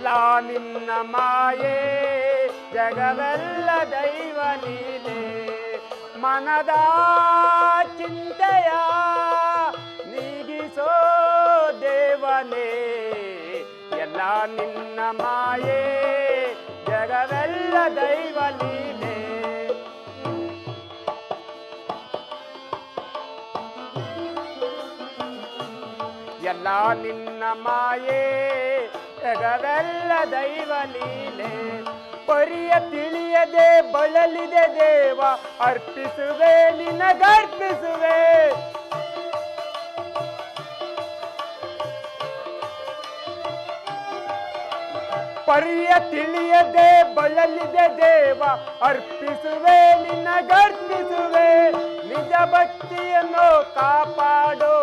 ಎಲ್ಲ ನಿನ್ನ ಮಾಯೆ ಜಗವೆಲ್ಲ ದೈವ ಲೀಲೆ ಮನದ ಚಿಂತೆಯ ನೀಗಿಸೋ ದೇವನೇ ಎಲ್ಲ ನಿನ್ನ ಮಾಯೆ ಜಗವೆಲ್ಲ ದೈವ ಲೀಲೆ ಎಲ್ಲ ನಿನ್ನ ಮಾಯೆ ಜಗವೆಲ್ಲ ದೈವ ಲೀಲೆ ಪರಿಯ ತಿಳಿಯದೆ ಬಳಲಿದೆ ದೇವ ಅರ್ಪಿಸುವೆ ನಿನಗರ್ಪಿಸುವೆ ಪರಿಯ ತಿಳಿಯದೆ ಬಳಲಿದೆ ದೇವ ಅರ್ಪಿಸುವೆ ನಿನಗರ್ಪಿಸುವೆ ನಿಜ ಭಕ್ತಿಯನ್ನು ಕಾಪಾಡು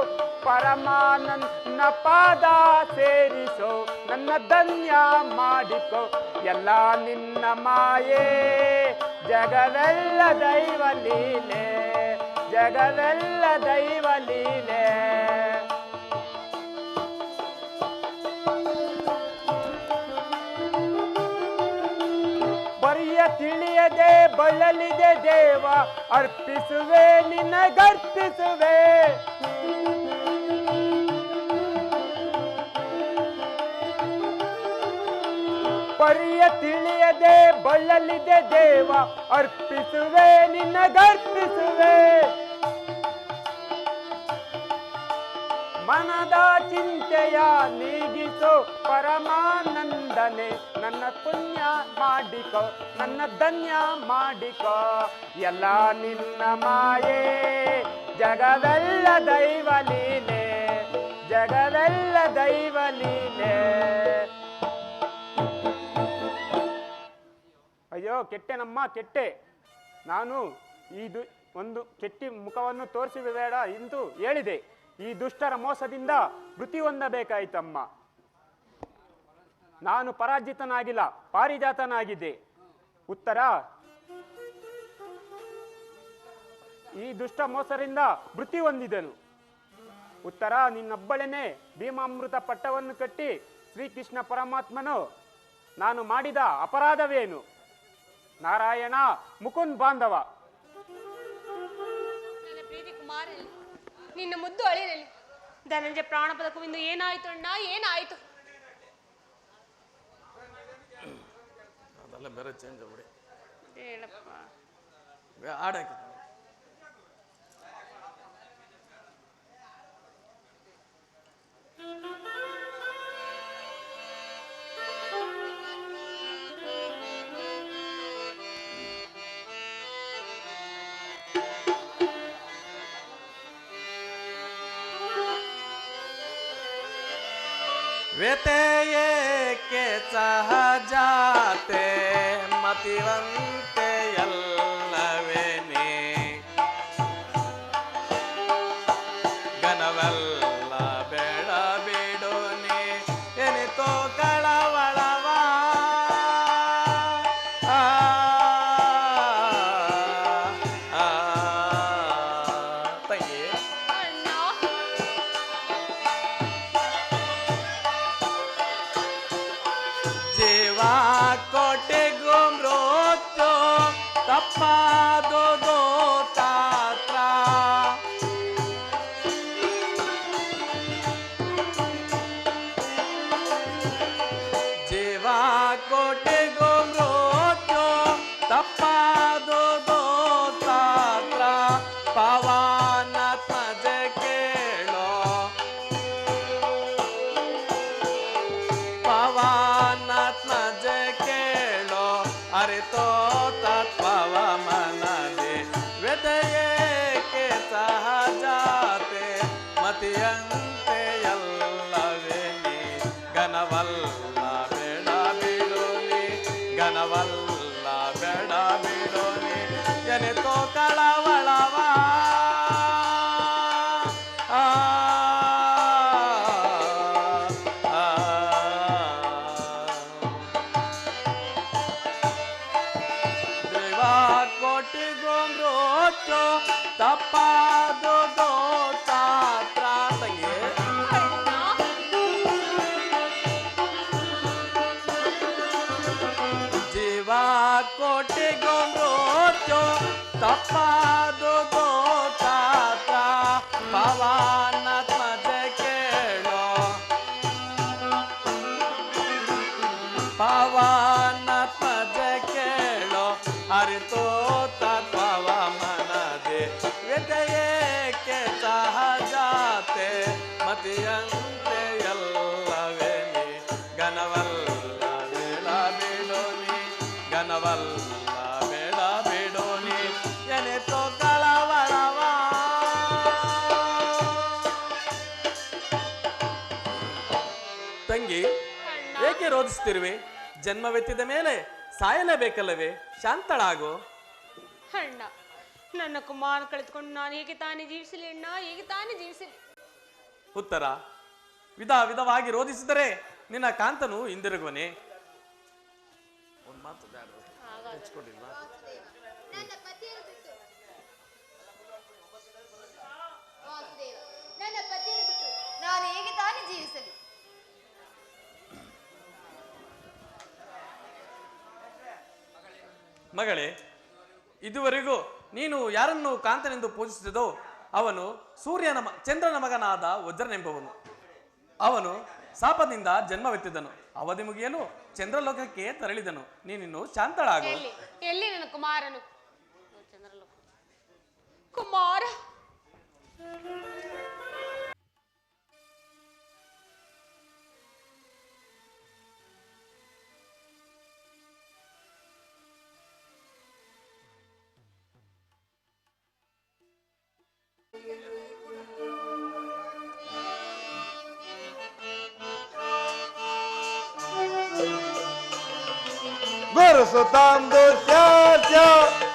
ಪರಮಾನಂದ ಪಾದ ಸೇರಿಸೋ ನನ್ನ ಧನ್ಯ ಮಾಡಿಕೋ ಎಲ್ಲ ನಿನ್ನ ಮಾಯೆ ಜಗವೆಲ್ಲ ದೈವ ಲೀಲೆ ಜಗವೆಲ್ಲ ದೈವ ಲೀಲೆ ಪರಿಯ ತಿಳಿಯದೆ ಬಳಲಿದೆ ದೇವ ಅರ್ಪಿಸುವೆ ನಿನಗರ್ಪಿಸುವೆ ಪರಿಯ ತಿಳಿಯದೆ ಬಳಲಿದೆ ದೇವ ಅರ್ಪಿಸುವೆ ನಿನಗರ್ಪಿಸುವೆ ಮನದ ಚಿಂತೆಯ ನೀಗಿಸೋ ಪರಮಾನಂದನೆ ನನ್ನ ಪುಣ್ಯ ಮಾಡಿಕೋ ನನ್ನ ಧನ್ಯ ಮಾಡಿಕೋ ಎಲ್ಲ ನಿನ್ನ ಮಾಯೆ ಜಗವೆಲ್ಲ ದೈವ ಲೀಲೆ ಜಗವೆಲ್ಲ ದೈವ ಲೀಲೆ ಅಯ್ಯೋ ಕೆಟ್ಟೆನಮ್ಮ ಕೆಟ್ಟೆ ನಾನು ಒಂದು ಕೆಟ್ಟಿ ಮುಖವನ್ನು ತೋರಿಸಬೇಡ ಎಂದು ಹೇಳಿದೆ ಈ ದುಷ್ಟರ ಮೋಸದಿಂದ ಮೃತಿ ಹೊಂದಬೇಕಾಯ್ತಮ್ಮ ನಾನು ಪರಾಜಿತನಾಗಿಲ್ಲ ಪಾರಿಜಾತನಾಗಿದ್ದೆ ಉತ್ತರ ಈ ದುಷ್ಟ ಮೋಸರಿಂದ ಮೃತಿ ಹೊಂದಿದನು ಉತ್ತರ ನಿನ್ನೊಬ್ಬಳೇನೆ ಭೀಮಾಮೃತ ಪಟ್ಟವನ್ನು ಕಟ್ಟಿ ಶ್ರೀಕೃಷ್ಣ ಪರಮಾತ್ಮನು ನಾನು ಮಾಡಿದ ಅಪರಾಧವೇನು ನಾರಾಯಣ ಮುಕುಂದ್ ಬಾಂಧವ ನಿನ್ನ ಮುದ್ದು ಅಳಿರಲಿ ಧನಂಜಯ ಪ್ರಾಣ ಪದಕವಿಂದು ಏನಾಯ್ತು ಅಣ್ಣ ಏನಾಯ್ತು ಅದೆಲ್ಲ ಬೇರೆ ಚೇಂಜ್ ಆಗ್ಬಿಡಿ ಹೇಳಪ್ಪ ಆಡಾಕಿ ವ್ಯತೆಯೇಕೆ ಸಹಜಾತೆ ಮತಿವಂತೆ ಎಲ್ಲವೇನೆ ಗನವೆಲ್ಲ ಬೇಡ ಬಿಡೋನೆ ಎನಿತೋ ಕಳವಳವ ತಂಗಿ ಕೋಟೆಗೂ ಮೃತ್ಯು ತಪ್ಪಾದುದು ತಾತ್ರ ಜೀವ ಕೋಟೆಗೂ ಮೃತ್ಯು ತಪ್ಪಾದುದು ತಾತ್ರ ಪವನ ತ್ಮಜ ಕೇಳೋ ಪವನ ತ್ಮಜ ಕೇಳೋ ಅರಿತೋ ತತ್ವವ ಮನದೆ ವ್ಯದಯೇಕೆ ಸಹಜಾತೆ ಮತಿಯಂತೆ ಎಲ್ಲವೇನಿ ಘನವಲ್ಲ ಬೇಡ ಬಿಡೋನಿ ಘನವಲ್ಲ ಬೇಡ ಬಿಡೋನಿ ಎನಿತೋ ಕಳವಳವ ಕೋಟಿಗೂ ಮೃತ್ಯು ತಪ್ಪಾದುದು ತಾತ್ರ ತಂಗಿ ತಪ್ಪಾದುದು ತಾತ ಪವನಾತ್ಮಜ ಕೇಳೋ ಪವನಾತ್ಮಜ ಕೇಳೋ ಅರಿತೋ ತತ್ವವ ಮನದೆ ವ್ಯತೆಯೇಕೆ ಸಹಜಾತೆ ಮತಿಯಂತೆ ಎಲ್ಲವೇ ನೀ ಗನವಲ್ಲ ಬೇಡ ಬಿಡೋನಿ ಗನವಲ್ಲ ಬೇಡ ಬಿಡೋನಿ ಎನೆತೋ ಕಳವಳವ ತಂಗಿ ಏಕೆ ರೋಧಿಸ್ತಿರುವೆ? ಜನ್ಮವೆತ್ತಿದ ಮೇಲೆ ಸಾಯಲೇಬೇಕಲ್ಲವೇ? ಶಾಂತಳಾಗು. ಅಣ್ಣ, ನನ್ನ ಕುಮಾರ ಕಳೆದುಕೊಂಡು ನಾನು ಹೇಗೆ ತಾನೇ ಜೀವಿಸಲಿ ಅಣ್ಣ, ಹೇಗೆ ತಾನೇ ಜೀವಿಸಲಿ? ಉತ್ತರ: ವಿಧ ವಿಧವಾಗಿ ರೋಧಿಸಿದರೆ ನಿನ್ನ ಕಾಂತನು ಹಿಂದಿರುಗುವನೆ. ಒಂದು ಮಾತು ಬೇಡ, ಹೆಚ್ಕೊಂಡಿಲ್ವಾ? ನನ್ನ ಪತಿಯನ್ನು ಬಿಟ್ಟು ವಾಸುದೇವ, ನನ್ನ ಪತಿಯನ್ನು ಬಿಟ್ಟು ನಾನು ಹೇಗೆ ತಾನೇ ಜೀವಿಸಲಿ? ಮಗಳೇ, ಇದುವರೆಗೂ ನೀನು ಯಾರನ್ನು ಕಾಂತನೆಂದು ಪೂಜಿಸಿದೋ ಅವನು ಚಂದ್ರನ ಮಗನಾದ ವಜ್ರನೆಂಬವನು. ಅವನು ಶಾಪದಿಂದ ಜನ್ಮವೆತ್ತಿದನು. ಅವಧಿ ಮುಗಿಯಲು ಚಂದ್ರಲೋಕಕ್ಕೆ ತೆರಳಿದನು. ನೀನಿನ್ನು ಶಾಂತಳಾಗು. ಎಲ್ಲಿ ನನ್ನ ಕುಮಾರನು? ಚಂದ್ರಲೋಕ ಕುಮಾರ. ಗುರು ಸುತಾಂ ದುಶ್ಯಾಸ್ಯ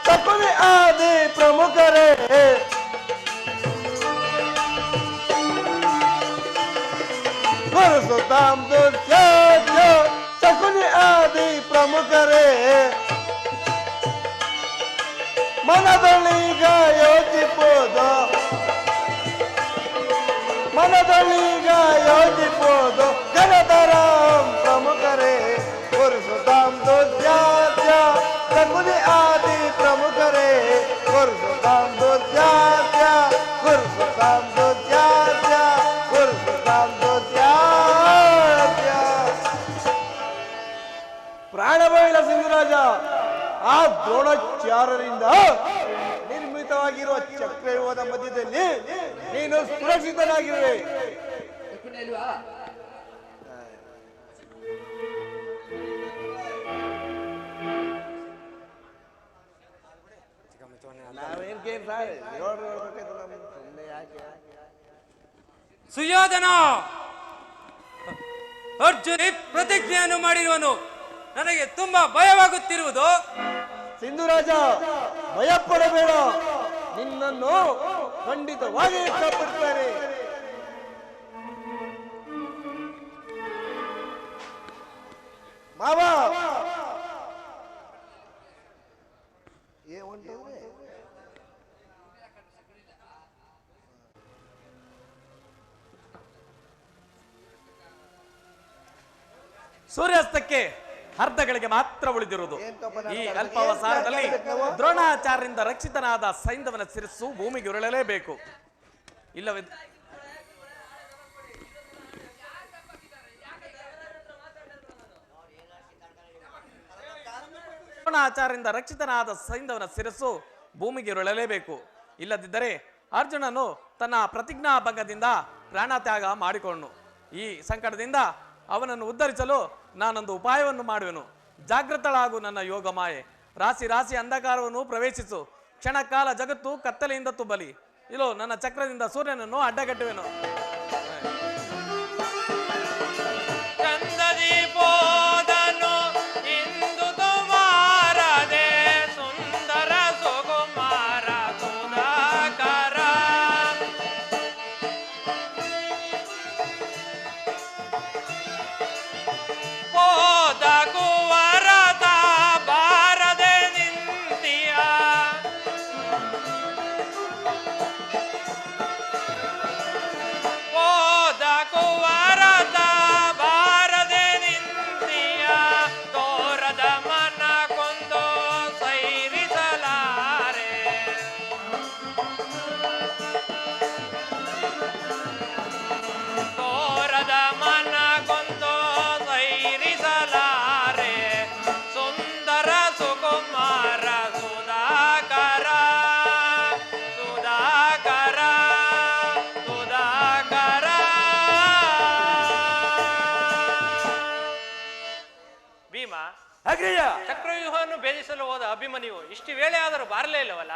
ಸಕುನಿ ಆದಿ ಪ್ರಮುಖರೇ ಗುರು ಸುತಾಂ ದುಶ್ಯಾಸ್ಯ ಸಕುನಿ ಆದಿ ಪ್ರಮುಖರೇ ಮನದೊಳೀಗ ಯೋಚಿಪೋದು ಮನದೊಳೀಗ ಯೋಚಿಪೋದು ಗಣಧರಾಂ ಪ್ರಮುಖರೇ ಗುರು ಸುತಾಂ ದುಶ್ಯಾಸ್ಯ ಸಕುನಿ ಆದಿ ಪ್ರಮುಖರೇ ಗುರು ಸುತಾಂ ದುಶ್ಯಾಸ್ಯ ಗುರು ಸುತಾಂ ದುಶ್ಯಾಸ್ಯ ಗುರು ಸುತಾಂ ದುಶ್ಯಾಸ್ಯ. ಪ್ರಾಣಬೈಲ ಸಿಂಧುರಾಜ, ಆ ದ್ರೋಣಾಚಾರ್ಯರಿಂದ ನಿರ್ಮಿತವಾಗಿರುವ ಚಕ್ರವ್ಯೂಹದ ಮಧ್ಯದಲ್ಲಿ ನೀನು ಸುರಕ್ಷಿತನಾಗಿರುವೆ. ಸುಯೋಧನ, ಅರ್ಜುನ ಪ್ರತಿಜ್ಞೆಯನ್ನು ಮಾಡಿರುವನು. ನನಗೆ ತುಂಬಾ ಭಯವಾಗುತ್ತಿರುವುದು. ಸಿಂಧುರಾಜ, ಭಯಪಡಬೇಡ, ನಿನ್ನನ್ನು ಖಂಡಿತವಾಗಿ ಕಾಪಾಡುತ್ತಾರೆ. ಮಾವ ಸೂರ್ಯಾಸ್ತಕ್ಕೆ ಅರ್ಧ ಗಳಿಗೆ ಮಾತ್ರ ಉಳಿದಿರುವುದು. ಈ ಅಲ್ಪಾವಸಾನದಲ್ಲಿ ದ್ರೋಣಾಚಾರ್ಯರಿಂದ ರಕ್ಷಿತನಾದ ಸೈಂಧವನ ಶಿರಸ್ಸು ಭೂಮಿಗೆ ಉರುಳಲೇಬೇಕು. ಇಲ್ಲವೇ ದ್ರೋಣಾಚಾರ್ಯರಿಂದ ರಕ್ಷಿತನಾದ ಸೈಂಧವನ ಶಿರಸ್ಸು ಭೂಮಿಗೆ ಉರುಳಲೇಬೇಕು. ಇಲ್ಲದಿದ್ದರೆ ಅರ್ಜುನನು ತನ್ನ ಪ್ರತಿಜ್ಞಾ ಭಂಗದಿಂದ ಪ್ರಾಣತ್ಯಾಗ ಮಾಡಿಕೊಂಡನು. ಈ ಸಂಕಟದಿಂದ ಅವನನ್ನು ಉದ್ಧರಿಸಲು ನಾನೊಂದು ಉಪಾಯವನ್ನು ಮಾಡುವೆನು. ಜಾಗೃತಳಾಗು ನನ್ನ ಯೋಗ ಮಾಯೆ. ರಾಶಿ ರಾಶಿ ಅಂಧಕಾರವನ್ನು ಪ್ರವೇಶಿಸು. ಕ್ಷಣಕಾಲ ಜಗತ್ತು ಕತ್ತಲೆಯಿಂದ ತುಂಬಲಿ. ಇಲ್ಲೋ ನನ್ನ ಚಕ್ರದಿಂದ ಸೂರ್ಯನನ್ನು ಅಡ್ಡಗಟ್ಟುವೆನು. ಚಂದದೀಪೋದನು ಇಂದು ತುಮಾರದೆ ಸುಂದರ ಸುಕುಮಾರ ಸುಧಾಕರ ಹೋದ ಕುವರದ ಬಾರದೆ ನಿಂತಿಯ ಭೇದಿಸಲು ಹೋದ ಅಭಿಮನ್ಯು ಇಷ್ಟು ವೇಳೆ ಆದರೂ ಬಾರಲೇ ಇಲ್ಲವಲ್ಲ?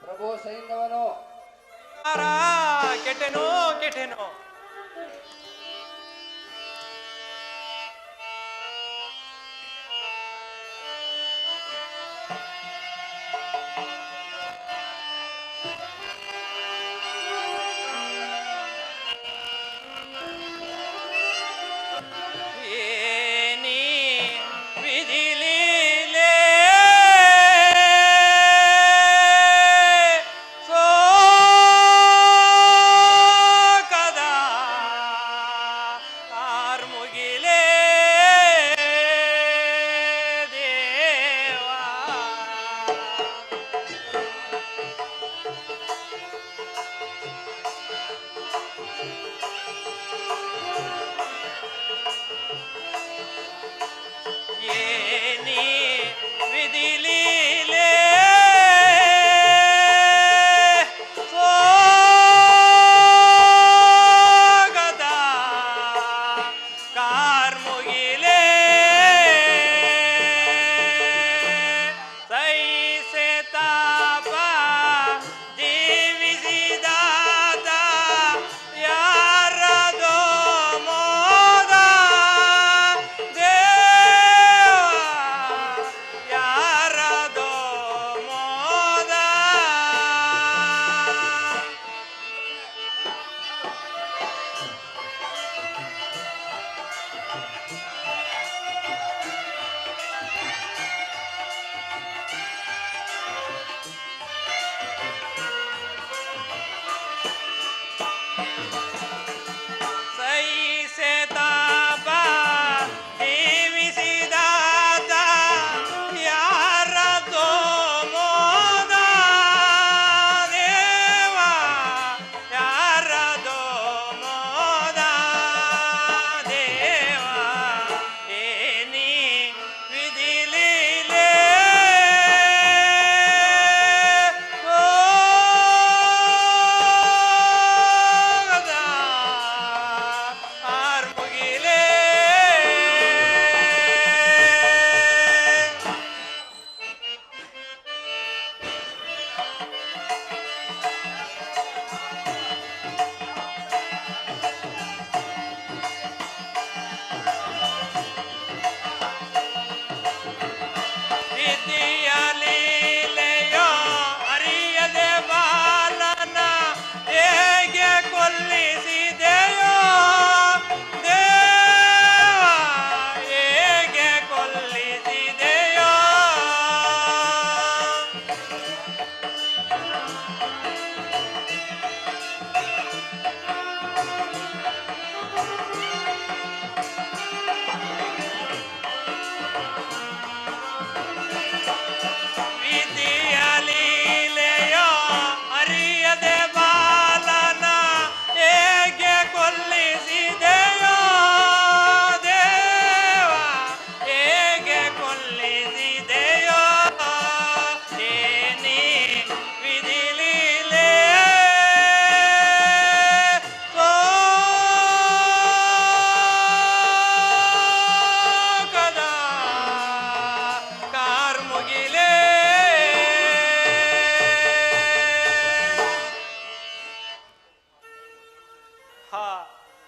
ಪ್ರಭು ಸೈಂಧವನು ಕೆಟ್ಟೆನೋ ಕೆಟ್ಟೆನೋ.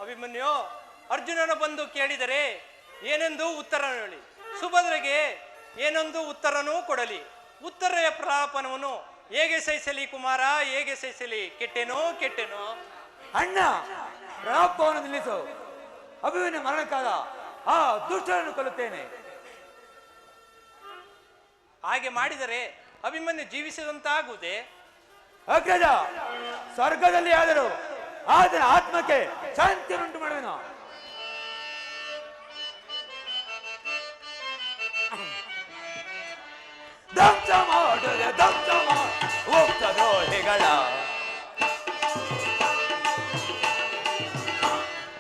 ಅಭಿಮನ್ಯು, ಅರ್ಜುನನು ಬಂದು ಕೇಳಿದರೆ ಏನೆಂದು ಉತ್ತರ ಹೇಳಿ, ಸುಭದ್ರೆಗೆ ಏನೊಂದು ಉತ್ತರನೂ ಕೊಡಲಿ. ಉತ್ತರೆಯ ಪ್ರಲಾಪನವನ್ನು ಹೇಗೆ ಸಹಿಸಲಿ ಕುಮಾರ, ಹೇಗೆ ಸಹಿಸಲಿ? ಕೆಟ್ಟೆನೋ ಕೆಟ್ಟೆನೋ. ಅಣ್ಣ, ಪ್ರಲಾಪವನ್ನು ನಿಲ್ಲಿಸು. ಅಭಿಮನ್ಯು ಮರಣಕ್ಕಾದ ಆ ದುಷ್ಟರನ್ನು ಕೊಲ್ಲುತ್ತೇನೆ. ಹಾಗೆ ಮಾಡಿದರೆ ಅಭಿಮನ್ಯು ಜೀವಿಸಿದಂತಾಗುವುದೇ? ಅಗ್ರಜ, ಸ್ವರ್ಗದಲ್ಲಿ ಆದರೂ ಆತನ ಆತ್ಮಕ್ಕೆ ಶಾಂತಿಯನ್ನುಂಟು ಮಾಡುವೆನು. ಧ್ವಂಸ ಮಾಡುವೆ, ಧ್ವಂಸ ದ್ರೋಹಿಗಳ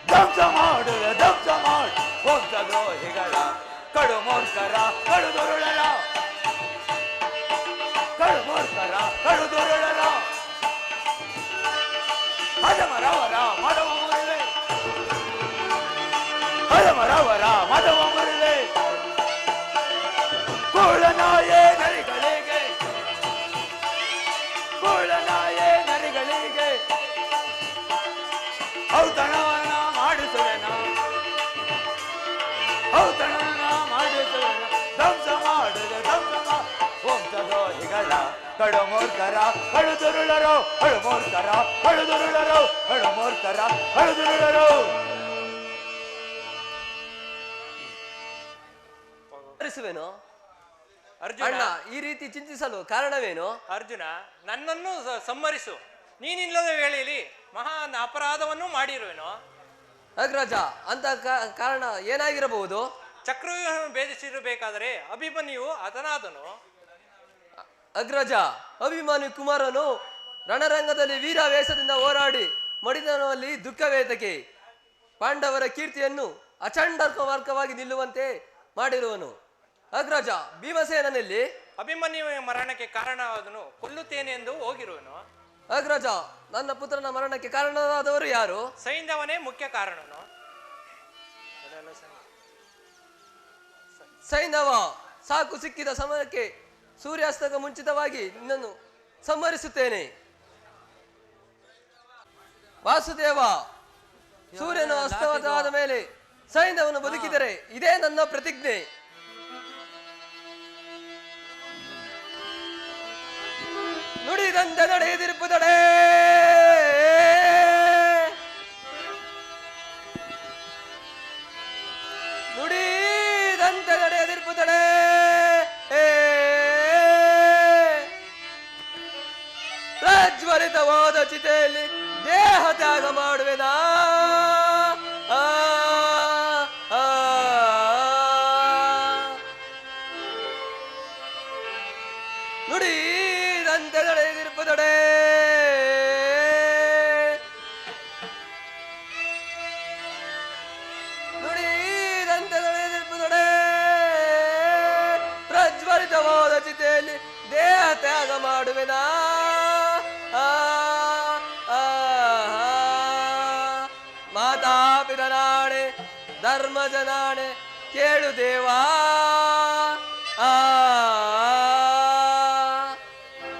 ಧ್ವಂಸ ಮಾಡುವೆ, ಧ್ವಂಸ ದ್ರೋಹಿಗಳ ಕಡು ಮೂರ್ಖರ ಕಡು ದುರುಳರ, ಕಡು ಮೂರ್ಖರ ಕಡು ದುರುಳರ ಅವರ ಮದವ ಮುರಿದೆ ಕೂಳನಾಯೇ ನರಿಗಳಿಗೆ ಕೂಳನಾಯೇ ನರಿಗಳಿಗೆ ಔತಣವನ್ನ ಮಾಡಿಸುವೆನ ಔತಣವನ್ನ ಮಾಡಿಸುವೆನ ಧ್ವಂಸ ಮಾಡುವೆ ಧ್ವಂಸ ವಂಶದ್ರೋಹಿಗಳ ಕಡುಮೂರ್ಖರ ಅಳುದುರುಳರು ಅಳುಮೂರ್ಖರ ಅಳುದುರುಳರು ಅಳುಮೂರ್ಖರ ಅಳುದುರುಳರು. ಅರ್ಜುನ, ಅರ್ಜುನ ಈ ರೀತಿ ಚಿಂತಿಸಲು ಕಾರಣವೇನು? ಅರ್ಜುನ, ನನ್ನನ್ನು ಸಂಹರಿಸು. ನೀನಿಲ್ಲದ ವೇಳೆಯಲ್ಲಿ ಮಹಾನ್ ಅಪರಾಧವನ್ನು ಮಾಡಿರುವೆನೋ. ಅಗ್ರಜ, ಅಂತ ಕಾರಣ ಏನಾಗಿರಬಹುದು? ಚಕ್ರವ್ಯೂಹವನ್ನು ಭೇದಿಸಿರಬೇಕಾದರೆ ಅಭಿಮನ್ಯು ಹತನಾದನು. ಅಗ್ರಜ, ಅಭಿಮಾನಿ ಕುಮಾರನು ರಣರಂಗದಲ್ಲಿ ವೀರಾವೇಶದಿಂದ ಹೋರಾಡಿ ಮಡಿದನಲ್ಲಿ ದುಃಖವೇತಕೆ ಪಾಂಡವರ ಕೀರ್ತಿಯನ್ನು ಅಚಂಡರ್ಕವಾಗಿ ನಿಲ್ಲುವಂತೆ ಮಾಡಿರುವನು. ಅಗ್ರಜ, ಭೀಮಸೇನಲ್ಲಿ ಅಭಿಮನ್ಯುವಿನ ಮರಣಕ್ಕೆ ಕಾರಣವಾದನು ಕೊಲ್ಲುತ್ತೇನೆ ಎಂದು ಹೋಗಿರುವನು. ಅಗ್ರಜ, ನನ್ನ ಪುತ್ರನ ಮರಣಕ್ಕೆ ಕಾರಣವಾದವರು ಯಾರು? ಸೈಂಧವನೇ ಮುಖ್ಯ ಕಾರಣನು. ಸೈಂಧವ, ಸಾಕು, ಸಿಕ್ಕಿದ ಸಮಯಕ್ಕೆ ಸೂರ್ಯಾಸ್ತಕ್ಕೆ ಮುಂಚಿತವಾಗಿ ನಿನ್ನನ್ನು ಸಂಹರಿಸುತ್ತೇನೆ. ವಾಸುದೇವ, ಸೂರ್ಯನು ಅಸ್ತವಾದ ಮೇಲೆ ಸೈಂಧವನು ಬದುಕಿದರೆ ಇದೇ ನನ್ನ ಪ್ರತಿಜ್ಞೆ. ನುಡಿದಂತೆ ನಡೆಯದಿರುವುದಡೆ ನುಡಿದಂತೆ ನಡೆಯದಿರುವುದಡೆ ಪ್ರಜ್ವಲಿತವಾದ ಚಿತೆಯಲ್ಲಿ ದೇಹ ತ್ಯಾಗ ಮಾಡುವೆನಾ. ನುಡಿದಂತೆ ನಡೆದಿರುವುದಡೆ ನುಡಿದಂತೆ ನಡೆದಿರುವುದಡೆ ಪ್ರಜ್ವಲಿತವಾದ ಚಿತೆಯಲ್ಲಿ ದೇಹ ತ್ಯಾಗ ಮಾಡುವೆನಾ. ಮಾತಾಪಿತನಾಣೆ ಧರ್ಮಜನಾಣೆ ಕೇಳು ದೇವಾ.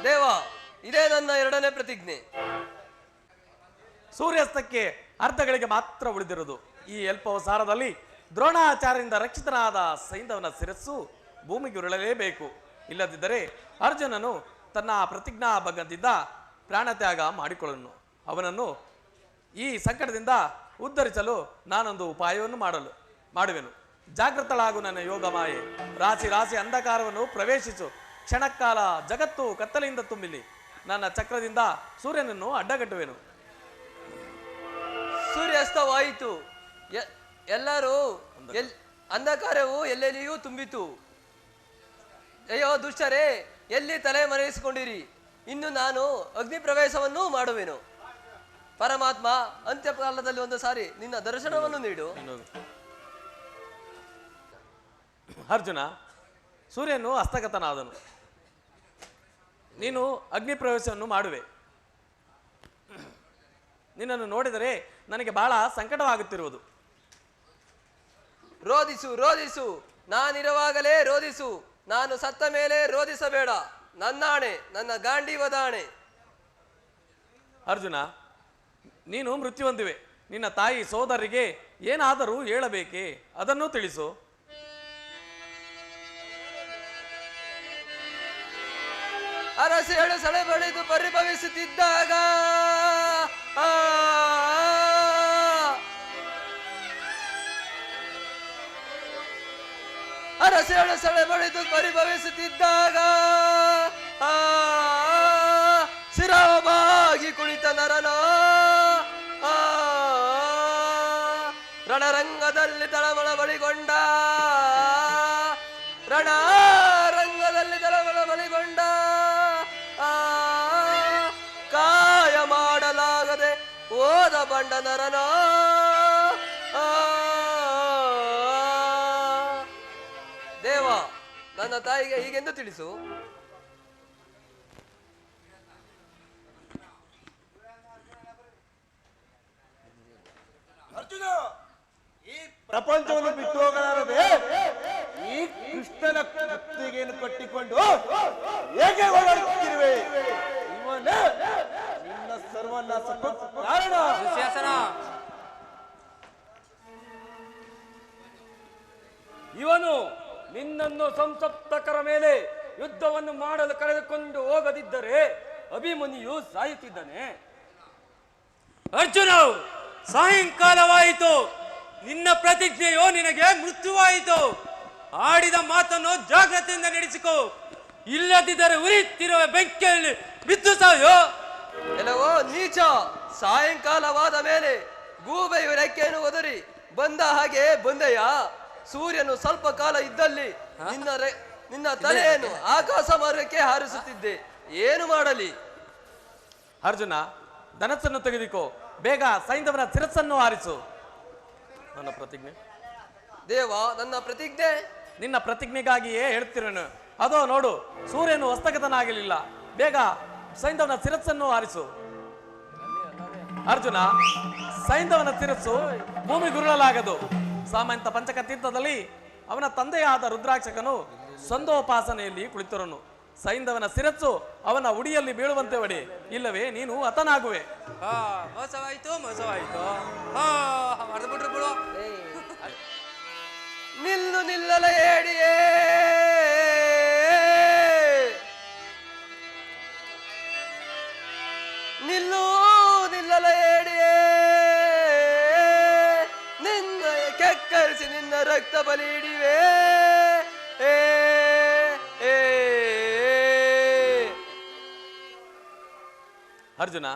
ದೇವ, ಇದೇ ನನ್ನ ಎರಡನೇ ಪ್ರತಿಜ್ಞೆ. ಸೂರ್ಯಾಸ್ತಕ್ಕೆ ಅರ್ಧಗಳಿಗೆ ಮಾತ್ರ ಉಳಿದಿರುವುದು. ಈ ಅಲ್ಪವಸಾರದಲ್ಲಿ ದ್ರೋಣಾಚಾರ್ಯರಿಂದ ರಕ್ಷಿತನಾದ ಸೈಂಧವನ ಶಿರಸ್ಸು ಭೂಮಿಗೆ ಉರುಳಲೇಬೇಕು. ಇಲ್ಲದಿದ್ದರೆ ಅರ್ಜುನನು ತನ್ನ ಪ್ರತಿಜ್ಞಾ ಭಂಗದಿಂದ ಪ್ರಾಣತ್ಯಾಗ ಮಾಡಿಕೊಳ್ಳನು. ಅವನನ್ನು ಈ ಸಂಕಟದಿಂದ ಉದ್ಧರಿಸಲು ನಾನೊಂದು ಉಪಾಯವನ್ನು ಮಾಡುವೆನು. ಜಾಗೃತಳಾಗು ನನ್ನ ಯೋಗ ಮಾಯೆ. ರಾಶಿ ರಾಶಿ ಅಂಧಕಾರವನ್ನು ಪ್ರವೇಶಿಸು. ಕ್ಷಣಕಾಲ ಜಗತ್ತು ಕತ್ತಲೆಯಿಂದ ತುಂಬಿಲಿ. ನನ್ನ ಚಕ್ರದಿಂದ ಸೂರ್ಯನನ್ನು ಅಡ್ಡಗಟ್ಟುವೆನು. ಸೂರ್ಯಾಸ್ತವಾಯಿತು. ಎಲ್ಲರೂ ಅಂಧಕಾರವು ಎಲ್ಲೆಲ್ಲಿಯೂ ತುಂಬಿತು. ಅಯ್ಯೋ ದುಷ್ಟರೇ, ಎಲ್ಲಿ ತಲೆ ಮರೆಯಿಸಿಕೊಂಡಿರಿ? ಇನ್ನು ನಾನು ಅಗ್ನಿ ಪ್ರವೇಶವನ್ನು ಮಾಡುವೆನು. ಪರಮಾತ್ಮ, ಅಂತ್ಯಕಾಲದಲ್ಲಿ ಒಂದು ಸಾರಿ ನಿನ್ನ ದರ್ಶನವನ್ನು ನೀಡು. ಅರ್ಜುನ, ಸೂರ್ಯನು ಹಸ್ತಗತನಾದನು. ನೀನು ಅಗ್ನಿ ಪ್ರವೇಶವನ್ನು ಮಾಡುವೆ. ನಿನ್ನನ್ನು ನೋಡಿದರೆ ನನಗೆ ಬಹಳ ಸಂಕಟವಾಗುತ್ತಿರುವುದು. ರೋಧಿಸು ರೋಧಿಸು, ನಾನಿರುವಾಗಲೇ ರೋಧಿಸು. ನಾನು ಸತ್ತ ಮೇಲೆ ರೋಧಿಸಬೇಡ. ನನ್ನಾಣೆ, ನನ್ನ ಗಾಂಡೀವದಾಣೆ. ಅರ್ಜುನ, ನೀನು ಮೃತ್ಯು ಹೊಂದಿವೆ. ನಿನ್ನ ತಾಯಿ ಸೋದರಿಗೆ ಏನಾದರೂ ಹೇಳಬೇಕೆ? ಅದನ್ನು ತಿಳಿಸು. ಅರಸೇಳು ಸಳೆ ಬಳಿದು ಪರಿಭವಿಸುತ್ತಿದ್ದಾಗ ಅರಸೇಳು ಸಳೆ ಬಳಿದು ಪರಿಭವಿಸುತ್ತಿದ್ದಾಗ ಶಿರವಾಗಿ ಕುಳಿತ ನರನ ರಣರಂಗದಲ್ಲಿ ತಳಮಳ ಬಳಿಗೊಂಡ ರಣರಂಗದಲ್ಲಿ ತಳಮಳ ಬಳಿಗೊಂಡ ಕಾಯ ಮಾಡಲಾಗದೆ ಓದ ಬಂಡ ನರನ ದೇವ, ನನ್ನ ತಾಯಿಗೆ ಹೀಗೆಂದು ತಿಳಿಸು. ಅರ್ಜುನ, ಈ ಪ್ರಪಂಚವನ್ನು ಬಿಟ್ಟು ಹೋಗಲಾರದೆ ಈ ಕೃಷ್ಣನ ಕುತ್ತಿಗೆಯನ್ನು ಕಟ್ಟಿಕೊಂಡು ಹೇಗೆ ಓಡಾಡುತ್ತಿರುವೆ? ಇವನೇ ನಿನ್ನ ಸರ್ವನಾಶಕ್ಕೂ ಕಾರಣ. ದುಶ್ಯಾಸನ, ಇವನು ನಿನ್ನನ್ನು ಸಂಸಪ್ತಕರ ಮೇಲೆ ಯುದ್ಧವನ್ನು ಮಾಡಲು ಕರೆದುಕೊಂಡು ಹೋಗದಿದ್ದರೆ ಅಭಿಮನ್ಯು ಸಾಯುತ್ತಿದ್ದಾನೆ. ಅರ್ಜುನ, ಸಾಯಂಕಾಲವಾಯಿತು. ನಿನ್ನ ಪ್ರತಿಜ್ಞೆಯೋ ನಿನಗೆ ಮೃತ್ಯುವಾಯಿತು. ಆಡಿದ ಮಾತನ್ನು ಜಾಗ್ರತೆಯಿಂದ ನಡೆಸಿಕೋ, ಇಲ್ಲದಿದ್ದರೆ ಉರಿಯುತ್ತಿರುವ ಬೆಂಕಿಯಲ್ಲಿ ಬಿದ್ದು ಸಾಯೋ. ಎಲ್ಲವೋ ನೀಚ, ಸಾಯಂಕಾಲವಾದ ಮೇಲೆ ಗೂಬೆಯು ರೆಕ್ಕೆಯನ್ನು ಒದರಿ ಬಂದ ಹಾಗೆ ಬಂದೆಯ. ಸೂರ್ಯನು ಸ್ವಲ್ಪ ಕಾಲ ಇದ್ದಲ್ಲಿ ನಿನ್ನ ತಲೆಯನ್ನು ಆಕಾಶ ಮಾರ್ಗಕ್ಕೆ ಹಾರಿಸುತ್ತಿದ್ದೆ. ಏನು ಮಾಡಲಿ? ಅರ್ಜುನ, ಧನಸ್ಸನ್ನು ತೆಗೆದುಕೋ, ಬೇಗ ಸೈಂಧವನ ಶಿರಸ್ಸನ್ನು ಹಾರಿಸು. ನನ್ನ ಪ್ರತಿಜ್ಞೆ ದೇವ, ನನ್ನ ಪ್ರತಿಜ್ಞೆ. ನಿನ್ನ ಪ್ರತಿಜ್ಞೆಗಾಗಿಯೇ ಹೇಳ್ತಿರೋನು. ಅದೋ ನೋಡು, ಸೂರ್ಯನು ಹಸ್ತಗತನಾಗಲಿಲ್ಲ. ಬೇಗ ಸೈಂಧವನ ಶಿರಸ್ಸನ್ನು ಹಾರಿಸು. ಅರ್ಜುನ, ಸೈಂಧವನ ಶಿರಸ್ಸು ಭೂಮಿ ಗುರುಳಲಾಗದು. ಸಾಮಂತ ಪಂಚಕ ತೀರ್ಥದಲ್ಲಿ ಅವನ ತಂದೆಯಾದ ರುದ್ರಾಕ್ಷಕನು ಸಂದೋಪಾಸನೆಯಲ್ಲಿ ಕುಳಿತರನು. ಸೈಂಧವನ ಶಿರಸ್ಸು ಅವನ ಉಡಿಯಲ್ಲಿ ಬೀಳುವಂತೆ ಹೊಡಿ, ಇಲ್ಲವೇ ನೀನು ಹತನಾಗುವೆ. ಮೋಸವಾಯ್ತು, ಮೋಸವಾಯ್ತು. ಮರೆತು ಬಿಟ್ರು ಬಿಡು. ನಿಲ್ಲು ನಿಲ್ಲಲ ಏಡಿಯೇ, ನಿಲ್ಲು ನಿಲ್ಲಲ ಏಡಿಯೇ, ನಿನ್ನ ಕೆಕ್ಕರಿಸಿ ನಿನ್ನ ರಕ್ತ ಬಲಿ ಹಿಡಿವೆ. ಅರ್ಜುನ,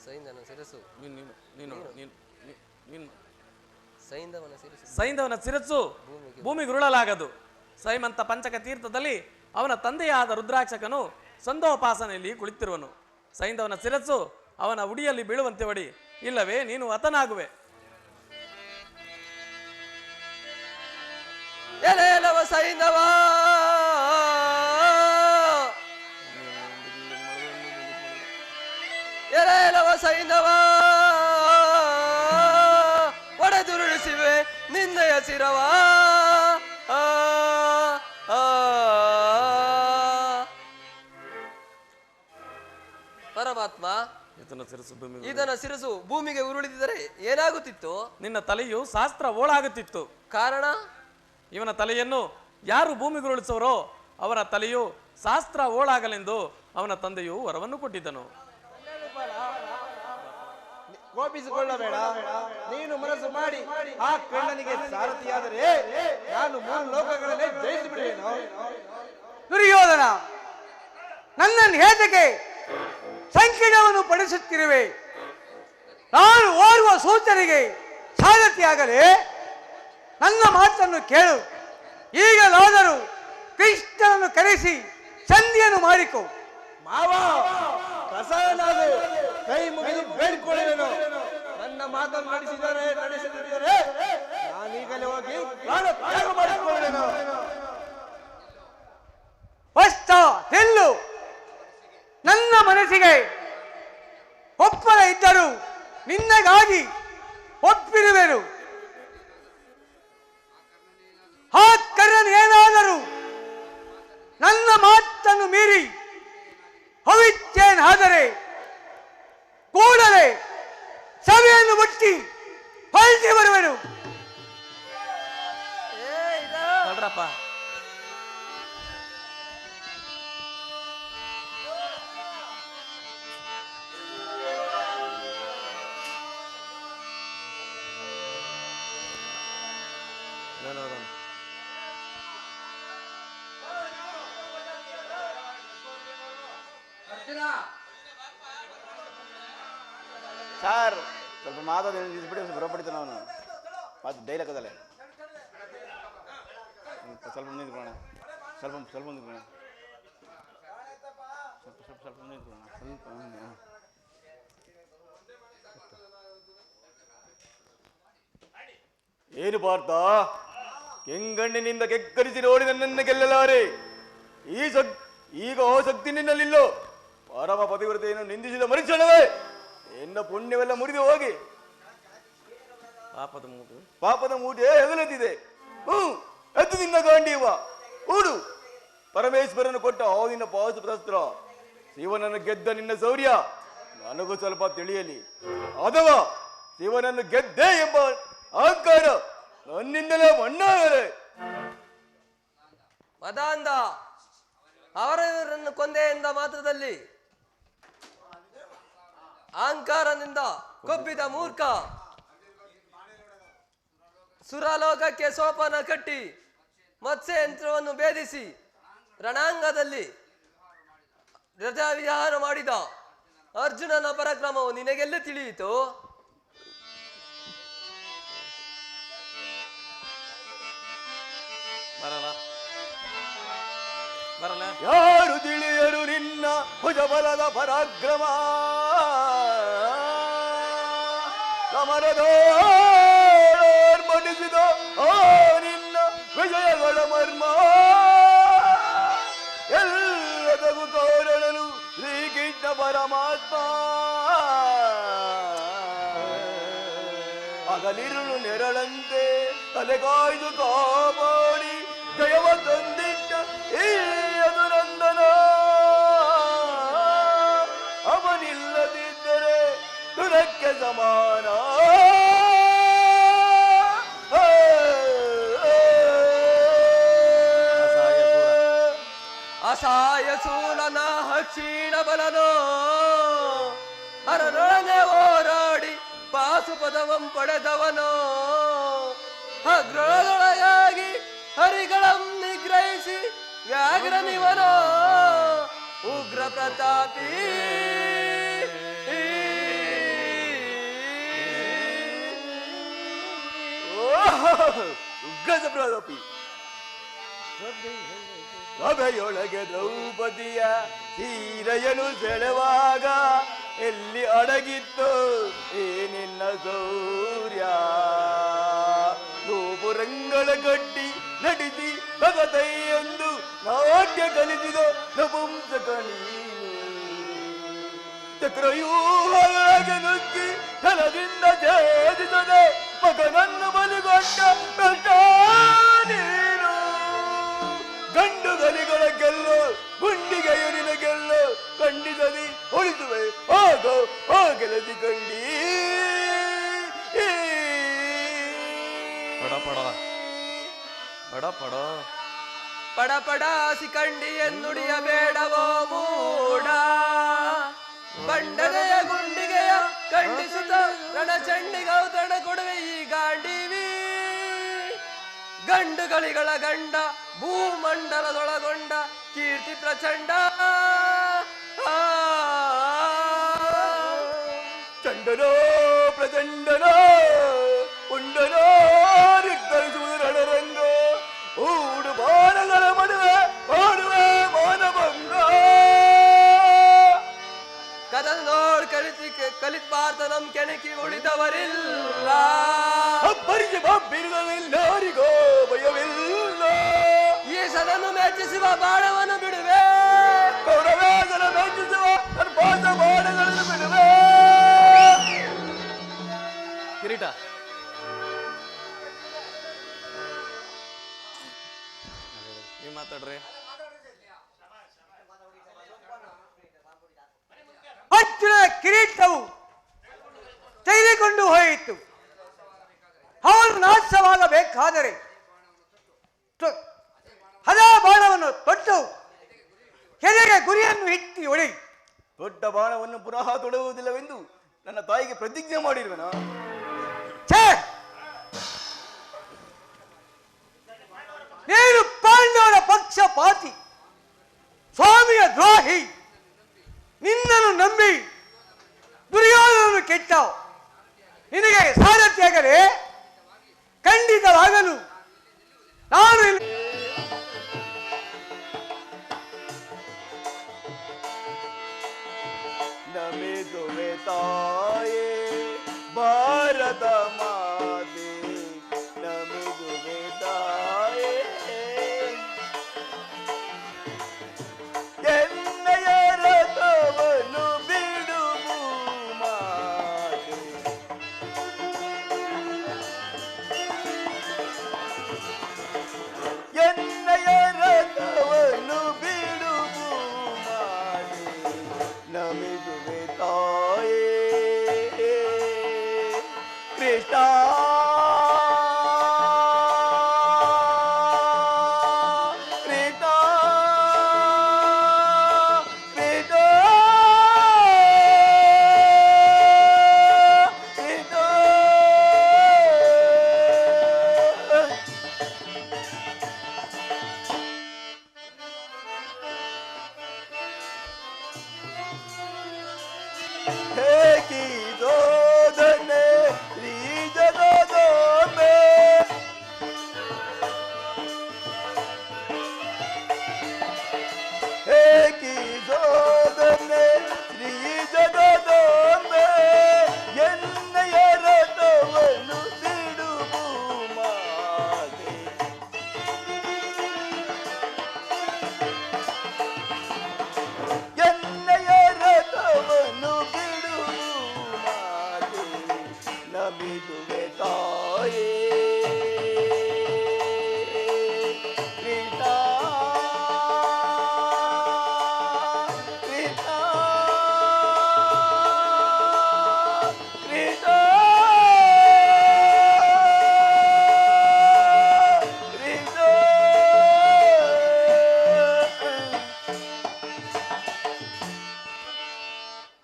ಸೈಂಧವನ ಶಿರಸ್ಸು ಸೈಂಧವನ ಶಿರಸ್ಸು ಭೂಮಿ ಗುರುಳಲಾಗದು. ಸೈಮಂತ ಪಂಚಕ ತೀರ್ಥದಲ್ಲಿ ಅವನ ತಂದೆಯಾದ ರುದ್ರಾಕ್ಷಕನು ಸಂದೋಪಾಸನೆಯಲ್ಲಿ ಕುಳಿತಿರುವನು. ಸೈಂಧವನ ಶಿರಸ್ಸು ಅವನ ಉಡಿಯಲ್ಲಿ ಬೀಳುವಂತೆ ಹೊಡಿ, ಇಲ್ಲವೇ ನೀನು ಹತನಾಗುವೆ. ಎಲೆಲವ ಸೈಂಧವ, ಎಲೆಲವ ಸೈಂಧವ, ಒಡೆದುರುಳಿಸಿವೆ ನಿನ್ನಯ ಶಿರವ. ಪರಮಾತ್ಮ, ಇದನ್ನ ಶಿರಸು ಭೂಮಿಗೆ ಉರುಳಿದಿದ್ದರೆ ಏನಾಗುತ್ತಿತ್ತು? ನಿನ್ನ ತಲೆಯು ಶಾಸ್ತ್ರ ಓಳಾಗುತ್ತಿತ್ತು. ಕಾರಣ? ಇವನ ತಲೆಯನ್ನು ಯಾರು ಭೂಮಿಗೆ ಉರುಳಿಸುವರೋ ಅವರ ತಲೆಯು ಶಾಸ್ತ್ರ ಓಳಾಗಲೆಂದು ಅವನ ತಂದೆಯು ವರವನ್ನು ಕೊಟ್ಟಿದ್ದನು. ಕೋಪಿಸಿಕೊಳ್ಳಬೇಡ. ನೀನು ಮನಸ್ಸು ಮಾಡಿ ಆ ಕಣ್ಣನಿಗೆ ಸಾರಥಿಯಾದರೆ ನಾನು 3 ಲೋಕಗಳನ್ನೇ ಜಯಿಸಿ ಬಿಡುವೆನು. ದುರ್ಯೋಧನ, ನನ್ನನ್ನು ಹೇತಕ್ಕೆ ಸಂಕೀರ್ಣವನ್ನು ಪಡಿಸುತ್ತಿರುವೆ? ನಾನು ಓರ್ವ ಸೂಚನೆಗೆ ಸಾರಥಿಯಾಗಲೇ? ನನ್ನ ಮಾತನ್ನು ಕೇಳು. ಈಗಲಾದರೂ ಕೃಷ್ಣನನ್ನು ಕರೆಸಿ ಸಂಧಿಯನ್ನು ಮಾಡಿಕೊ. ಮಾವ, ಪ್ರಸನ್ನನಾಗು, ಕೈ ಮುಗಿದು ಬೇಡಿಕೊಳ್ಳುವೆನು. ನನ್ನ ಮಾತನ್ನು ನಡೆಸದಿದ್ದರೆ ನಾನೀಗಲೇ ಹೋಗಿ ಪ್ರಾಣ ತ್ಯಾಗ ಮಾಡಿಕೊಳ್ಳುವೆನು. ಹೊಸ್ತ ನಿಲ್ಲು. ನನ್ನ ಮನಸ್ಸಿಗೆ ಒಪ್ಪಲ ಇದ್ದರೂ ನಿನ್ನಗಾಗಿ ಒಪ್ಪಿರುವೆನು. ಆ ಕರ್ಣನೇನಾದರೂ ನನ್ನ ಮಾತನ್ನು ಮೀರಿ ಅವಿಚ್ಛೇನಾದರೆ ಕೂಡಲೇ ಸಭೆಯನ್ನು ಮುಟ್ಟಿ ಹೊರಟಿ ಬರುವೆನು. ನೋಡ್ರಪ್ಪ, ಸರ್ ಸ್ವಲ್ಪ ಮಾತಾಡಿ ಬಿಡಿ, ಬರಪಡಿತಾನೆ ಅವನು ಮತ್ತು ಡೈಲಾಗದಲ್ಲೇ. ಸ್ವಲ್ಪ ನಿಂತ್ಕೊಳ್ಳೋಣ, ಸ್ವಲ್ಪ ನಿಂತ್ಕೊಳ್ಳೋಣ, ಸ್ವಲ್ಪ ನಿಂತ್ಕೊಳ್ಳೋಣ, ಸ್ವಲ್ಪ. ಏನು ಪಾರ್ಥ, ಕೆಂಗಣ್ಣಿನಿಂದ ಕೆಕ್ಕರಿಸಿ ನೋಡಿ ನನ್ನನ್ನು ಗೆಲ್ಲಲಾರೆ. ಈಗ ಆ ಶಕ್ತಿ ನಿನ್ನಲ್ಲಿಲ್ಲೋ. ಪರಮ ಪತಿವ್ರತೆಯನ್ನು ನಿಂದಿಸಿದ ಮನುಷ್ಯನವೇ, ಎನ್ನ ಪುಣ್ಯವೆಲ್ಲ ಮುರಿದು ಹೋಗಿ. ಪಾಪದ ಮೂಟೆ ಹೆಗಲೆತ್ತಿದೆ. ಎತ್ತು ನಿನ್ನ ಗಾಂಡೀವ ಹೂಡು. ಪರಮೇಶ್ವರನು ಕೊಟ್ಟ ನಿನ್ನ ಪಾಶುಪಸ್ತ್ರ, ಶಿವನನ್ನು ಗೆದ್ದ ನಿನ್ನ ಶೌರ್ಯ ನನಗೂ ಸ್ವಲ್ಪ ತಿಳಿಯಲಿ. ಅಥವಾ ಶಿವನನ್ನು ಗೆದ್ದೆ ಎಂಬ ಅಹಂಕಾರ ನನ್ನಿಂದಲೇ ಮಣ್ಣಾಗಲೇ. ಮದಾಂಧ, ಅವರನ್ನು ಕೊಂದೆ ಎಂದ ಮಾತ್ರದಲ್ಲಿ ಅಹಂಕಾರದಿಂದ ಕೊಬ್ಬಿದ ಮೂರ್ಖ, ಸುರಲೋಕಕ್ಕೆ ಸೋಪಾನ ಕಟ್ಟಿ ಮತ್ಸ್ಯ ಯಂತ್ರವನ್ನು ಭೇದಿಸಿ ರಣಾಂಗದಲ್ಲಿ ರಜಾವಿಹಾರ ಮಾಡಿದ ಅರ್ಜುನನ ಪರಾಕ್ರಮವು ನಿನಗೆಲ್ಲ ತಿಳಿಯಿತು? ಯಾರು ತಿಳಿಯರು ನಿನ್ನ ಭುಜಬಲದ ಪರಾಕ್ರಮ, ಸಮರದೋರ್ಪಡಿಸಿದ ನಿನ್ನ ವಿಜಯಗಳ ಮರ್ಮ. ಎಲ್ಲದಕ್ಕೂ ಕಾರಣನು ಶ್ರೀಕೃಷ್ಣ ಪರಮಾತ್ಮ. ಹಗಲಿರುಳು ನೆರಳಂತೆ ತಲೆಗಾಯ್ದು ಕಾಪಾಡಿ ಜಯವ ತಂದಿಟ್ಟ ಈ ಯದುನಂದನ. ಅವನಿಲ್ಲದಿದ್ದರೆ ತುರಕ್ಕೆ ಸಮಾನ. ಅಸಹಾಯ ಸೂಲನ ಕ್ಷೀಣ ಬಲನೋ ಹರನೊಳಗೆ ಹೋರಾಡಿ ಪಾಸುಪದವಂ ಪಡೆದವನೋ. ಅಗ್ರದೊಳಗಾಗಿ ಹರಿಗಳಂ ನಿಗ್ರಹಿಸಿ ವ್ಯಾಘ್ರನಿವನೋ ಉಗ್ರ ಪ್ರತಾಪಿ. ಉಗ್ರ ಪ್ರತಾಪಿ ಸಭೆಯೊಳಗೆ ದ್ರೌಪದಿಯ ಸೀರೆಯನು ಸೆಳೆವಾಗ ಎಲ್ಲಿ ಅಡಗಿತ್ತು ಈ ನಿನ್ನ ಶೌರ್ಯ. ಗೋಪುರಂಗಳ ಗಡ್ಡಿ ನಟಿಸಿ ಭಗತೈಯೊಂದು ನಾಟ್ಯ ಕಲಿಸಿದ ನಪುಂಸಕ ನೀನು. ಚಕ್ರವ್ಯೂಹದೊಳಗೆ ನುಗ್ಗಿ ಛಲದಿಂದ ಛೇದಿಸದೆ ಮಗನನ್ನು ಬಲಿಗೊಂಡ ಬೆಟ್ಟ ನೀನು. ಗಂಡು ಗಲಿಗಳ ಗೆಲ್ಲು ಗುಂಡಿಗೆಯು ನಿನ ಗೆಲ್ಲು ಖಂಡಿಸದಿ ಉಳಿಸುವೆ ಆಗ ಆ ಗೆಲಸಿ ಕಂಡಿ. ಪಡ ಪಡ ಸಿಕಂಡಿ ಎನ್ನುಡಿಯ ಬೇಡವೋ ಮೂಡ. ಬಂಡನೆಯ ಗುಂಡಿಗೆಯ ಖಂಡಿಸುತ್ತ ರಣಚಂಡಿಗವು ತಡ ಕೊಡುವೆ ಈ ಗಾಂಡೀವಿ. ಗಂಡುಗಳಿಗಳ ಗಂಡ ಭೂಮಂಡಲದೊಳಗೊಂಡ ಕೀರ್ತಿ ಪ್ರಚಂಡ. ಚಂಡನೋ ಪ್ರಚಂಡನೋ ಉಂಡನೋ ನಿರ್ಧರಿಸುವುದು ರಣರಂಗ. ಊಡು ಬಾಣಗಳ ಮಡುವೆ ಮಾಡುವೆ ಮಾನಭಂಗ. ಕದನ ನೋಡ್ ಕಲಿತ್ಪಾರ್ಥ ನಮ್ ಕೆಣಕಿ ಉಳಿದವರಿಲ್ಲ. ಅಬ್ಬರಿಗೆ ಬಾಬಿರುಗವಿಲ್ಲರಿಗೋ ಭಯವಿಲ್ಲ. ಈ ಸದನ್ನು ಮೆಚ್ಚಿಸುವ ಬಾಣವನ್ನು ಬಿಡುವೆ. ಕೌರವೇಸನ ಮೆಚ್ಚಿಸುವ ಅನ್ಪಾಸ ಬಾಣಗಳನ್ನು ಬಿಡುವೆ. ಕಿರೀಟ, ನೀವು ಮಾತಾಡ್ರಿ. ಅರ್ಜುನ ಕಿರೀಟವು ತೆಗೆದುಕೊಂಡು ಹೋಯಿತು. ಅವನು ನಾಶವಾಗಬೇಕಾದರೆ ಹದ ಬಾಣವನ್ನು ತೊಟ್ಟು ಕೆಳಗೆ ಗುರಿಯನ್ನು ಇಟ್ಟಿ ಹೊಡಿ. ದೊಡ್ಡ ಬಾಣವನ್ನು ಪುನಃ ತೊಡುವುದಿಲ್ಲವೆಂದು ನನ್ನ ತಾಯಿಗೆ ಪ್ರತಿಜ್ಞೆ ಮಾಡಿರುವೆನ. ನೀನು ಪಾಂಡವರ ಪಕ್ಷಪಾತಿ, ಸ್ವಾಮಿಯ ದ್ರೋಹಿ. ನಿನ್ನನ್ನು ನಂಬಿ ದುರ್ಯೋಧನನು ಕೆಟ್ಟ. ನಿನಗೆ ಸಾರಥಿಯಾಗಲೇ ಖಂಡಿತವಾಗಲು ನಾನು ನಮಿಸುವೆ ತಾಯೇ ಬಾ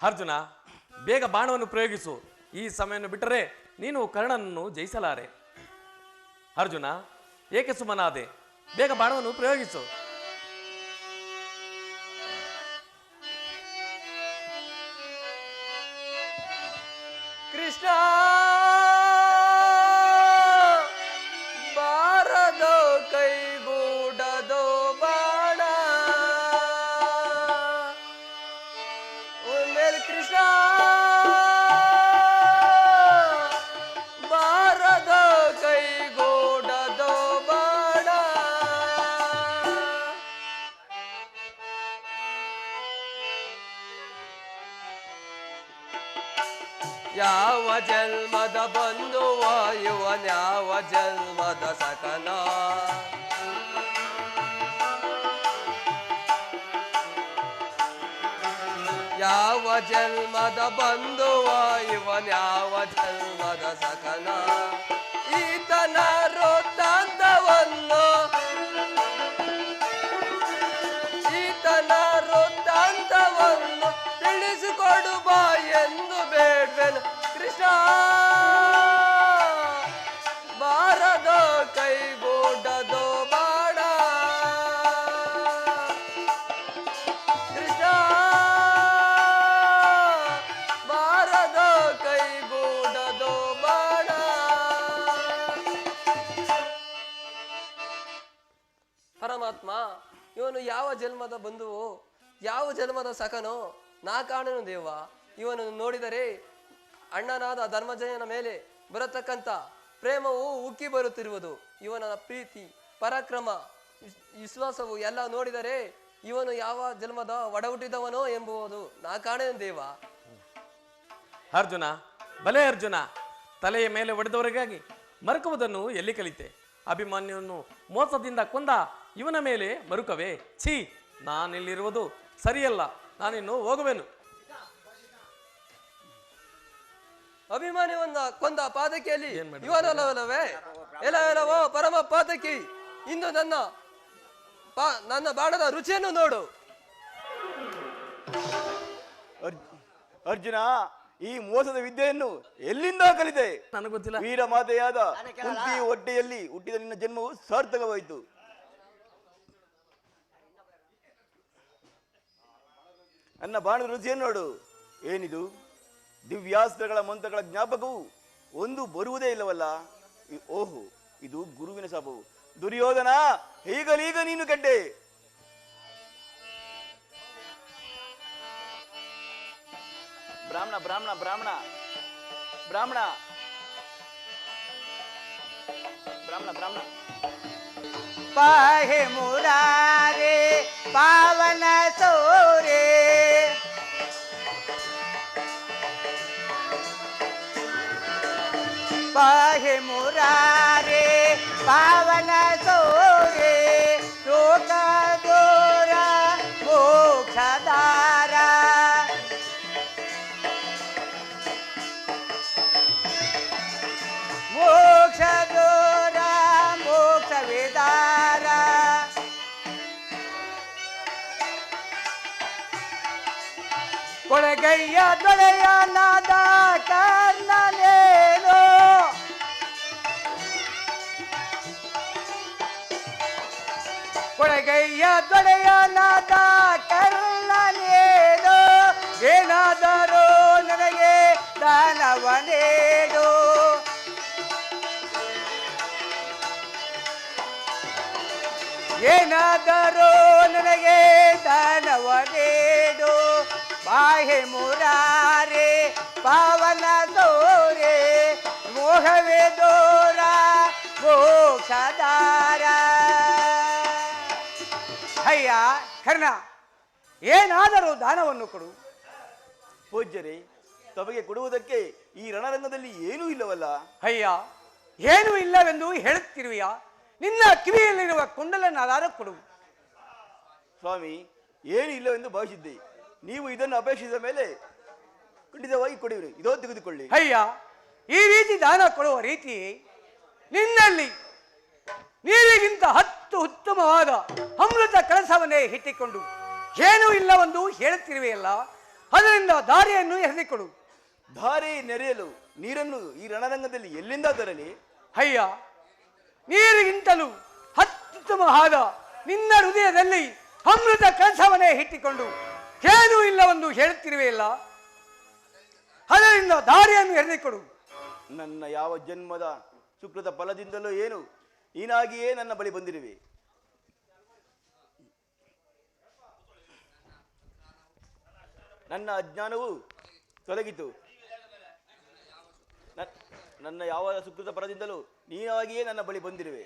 ಅರ್ಜುನ, ಬೇಗ ಬಾಣವನ್ನು ಪ್ರಯೋಗಿಸು. ಈ ಸಮಯವನ್ನು ಬಿಟ್ಟರೆ ನೀನು ಕರ್ಣನನ್ನು ಜಯಿಸಲಾರೆ. ಅರ್ಜುನ, ಏಕೆ ಸುಮ್ಮನಾದೆ? ಬೇಗ ಬಾಣವನ್ನು ಪ್ರಯೋಗಿಸು. ಕೃಷ್ಣ ಬಾರದೋ ಕೈಗೂಡದೋ ಬಾಣ ಮೇಲ್ ಕೃಷ್ಣ ಬಾರದೋ ಕೈಗೂಡದೋ ಬಾಣ ಯಾವ ಜನ್ಮದ ಬಂಧುವ ಇವನ್ಯಾವ ಜನ್ಮದ ಸಕನ ಯಾವ ಜನ್ಮದ ಬಂಧುವ ಇವನ್ಯಾವ ಜನ್ಮದ ಸಕನ ಈತನ ವೃತ್ತಾಂತವನ್ನು ಈತನ ವೃತ್ತಾಂತವನ್ನು ತಿಳಿಸಿಕೊಡು ಬಾ ಎಂದು ಬೇಡ್ವೆನು ಕೃಷ್ಣ ಬಾರದೋ ಕೈಗೂಡದೋ ಬಾಣ ಕೃಷ್ಣ ಬಾರದೋ ಕೈಗೂಡದೋ ಬಾಣ. ಪರಮಾತ್ಮ, ಇವನು ಯಾವ ಜನ್ಮದ ಬಂಧುವೋ ಯಾವ ಜನ್ಮದ ಸಖನೋ ನಾ ಕಾಣನು ದೇವ. ಇವನನ್ನು ನೋಡಿದರೆ ಅಣ್ಣನಾದ ಧರ್ಮಜಯನ ಮೇಲೆ ಬರತಕ್ಕಂಥ ಪ್ರೇಮವು ಉಕ್ಕಿ ಬರುತ್ತಿರುವುದು. ಇವನ ಪ್ರೀತಿ ಪರಾಕ್ರಮ ವಿಶ್ವಾಸವು ಎಲ್ಲ ನೋಡಿದರೆ ಇವನು ಯಾವ ಜನ್ಮದ ಒಡಹುಟ್ಟಿದವನೋ ಎಂಬುವುದು ನಾ ಕಾಣನು ದೇವ. ಅರ್ಜುನ, ಬಲೆ ಅರ್ಜುನ, ತಲೆಯ ಮೇಲೆ ಹೊಡೆದವರಿಗಾಗಿ ಮರುಕುವುದನ್ನು ಎಲ್ಲಿ ಕಲಿತೆ? ಅಭಿಮನ್ಯುವನ್ನು ಮೋಸದಿಂದ ಕೊಂದ ಇವನ ಮೇಲೆ ಮರುಕವೇ? ಛೀ, ನಾನಿಲ್ಲಿರುವುದು ಸರಿಯಲ್ಲ, ನಾನಿನ್ನು ಹೋಗುವೆನು. ಅಭಿಮಾನಿಯನ್ನ ಕೊಂದ ಪಾದಕಿಯಲ್ಲಿ ಇವನಲ್ಲವೇ? ಎಲ್ಲವೋ ಪರಮ ಪಾದಕಿ, ಇಂದು ನನ್ನ ಬಾಣದ ರುಚಿಯನ್ನು ನೋಡು. ಅರ್ಜುನ, ಈ ಮೋಸದ ವಿದ್ಯೆಯನ್ನು ಎಲ್ಲಿಂದ ಕಲಿತೆ? ನನಗೆ ಗೊತ್ತಿಲ್ಲ. ವೀರ ಮಾತೆಯಾದ ಕುಂತಿ ಹೊಟ್ಟೆಯಲ್ಲಿ ಹುಟ್ಟಿದ ನಿನ್ನ ಜನ್ಮವು ಸಾರ್ಥಕವಾಯಿತು. ನನ್ನ ಬಾಣದ ರುಚಿಯನ್ನು ನೋಡು. ಏನಿದು? ದಿವ್ಯಾಸ್ತ್ರಗಳ ಮಂತ್ರಗಳ ಜ್ಞಾಪಕವು ಒಂದು ಬರುವುದೇ ಇಲ್ಲವಲ್ಲ. ಓಹೋ, ಇದು ಗುರುವಿನ ಶಾಪವು. ದುರ್ಯೋಧನ, ಈಗಲೀಗ ನೀನು ಕೆಟ್ಟೆ. ಬ್ರಾಹ್ಮಣ ಬ್ರಾಹ್ಮಣ ಬ್ರಾಹ್ಮಣ ಬ್ರಾಹ್ಮಣ ಬ್ರಾಹ್ಮಣ ಬ್ರಾಹ್ಮಣ ಪಾಹೆ ಮುರಾರೆ ಪಾವನ ಸೋರೆ ಪಾಹೆ ಮುರಾರೆ ಪಾವನ ಸೋರೆ ಲೋಕ ದೂರ ಮೋಕ್ಷದಾರ ಮೋಕ್ಷ ದೂರ ಮೋಕ್ಷ ವಿದಾರ ಕೊಳಗಯ್ಯ ದೊಳೆಯ ನಾದ ಕರ್ಣನೇನು ಕೊಳಗಯ್ಯ ದೊಳೆಯ ನಾದ ಕರ್ಣನೇನು ಏನಾದರೂ ನನಗೆ ದಾನವ ನೀಡು ಏನಾದರೂ ನನಗೆ ದಾನವ ನೀಡು ಬಾಹೆ ಮುರಾರೆ ಪಾವನ ದೋರೆ ಮೋಹವೇ ದೋರ ಮೋಕ್ಷದಾರ ಅಯ್ಯ ಕರ್ಣ, ಏನಾದರೂ ದಾನವನ್ನು ಕೊಡು. ಪೂಜ್ಯರೇ, ತಮಗೆ ಕೊಡುವುದಕ್ಕೆ ಈ ರಣರಂಗದಲ್ಲಿ ಏನೂ ಇಲ್ಲವಲ್ಲ. ಅಯ್ಯ, ಏನೂ ಇಲ್ಲವೆಂದು ಹೇಳುತ್ತಿರುವೆಯಾ? ನಿನ್ನ ಕಿವಿಯಲ್ಲಿರುವ ಕುಂಡಲನ್ನಾದರೂ ಕೊಡು. ಸ್ವಾಮಿ, ಏನು ಇಲ್ಲವೆಂದು ಭಾವಿಸಿದ್ದೆ. ನೀವು ಇದನ್ನು ಅಪೇಕ್ಷಿಸಿದ ಮೇಲೆ ಖಂಡಿತವಾಗಿ ಕೊಡುವಿರಿ. ಇದೋ ತೆಗೆದುಕೊಳ್ಳಿ. ಅಯ್ಯ, ಈ ರೀತಿ ದಾನ ಕೊಡುವ ರೀತಿ ನಿನ್ನಲ್ಲಿ ನೀರಿಗಿಂತ 10 ಉತ್ತಮವಾದ ಅಮೃತ ಕಳಸವನ್ನೇ ಇಟ್ಟಿಕೊಂಡು ಏನೂ ಇಲ್ಲವೆಂದು ಹೇಳುತ್ತಿರುವೆಯಲ್ಲ, ಅದರಿಂದ ದಾರಿಯನ್ನು ಎರೆದುಕೊಡು. ಧಾರೆ ನೆರೆಯಲು ನೀರನ್ನು ಈ ರಣರಂಗದಲ್ಲಿ ಎಲ್ಲಿಂದ ತರಲಿ? ಅಯ್ಯ, ನೀರಿಗಿಂತಲೂ ಅತ್ಯುತ್ತಮವಾದ ನಿನ್ನ ಹೃದಯದಲ್ಲಿ ಅಮೃತ ಕಳಸವನ್ನೇ ಇಟ್ಟಿಕೊಂಡು ಏನೂ ಇಲ್ಲವೆಂದು ಹೇಳುತ್ತಿರುವೆಯಲ್ಲ, ಅದರಿಂದ ದಾರಿಯನ್ನು ಎರೆದುಕೊಡು. ನನ್ನ ಯಾವ ಜನ್ಮದ ಸುಕೃತ ಫಲದಿಂದಲೂ ಏನು ನೀನಾಗಿಯೇ ನನ್ನ ಬಳಿ ಬಂದಿರುವೆ. ನನ್ನ ಅಜ್ಞಾನವು ತೊಲಗಿತು. ನನ್ನ ಯಾವ ಸುಕೃತ ಫಲದಿಂದಲೂ ನೀನಾಗಿಯೇ ನನ್ನ ಬಳಿ ಬಂದಿರುವೆ.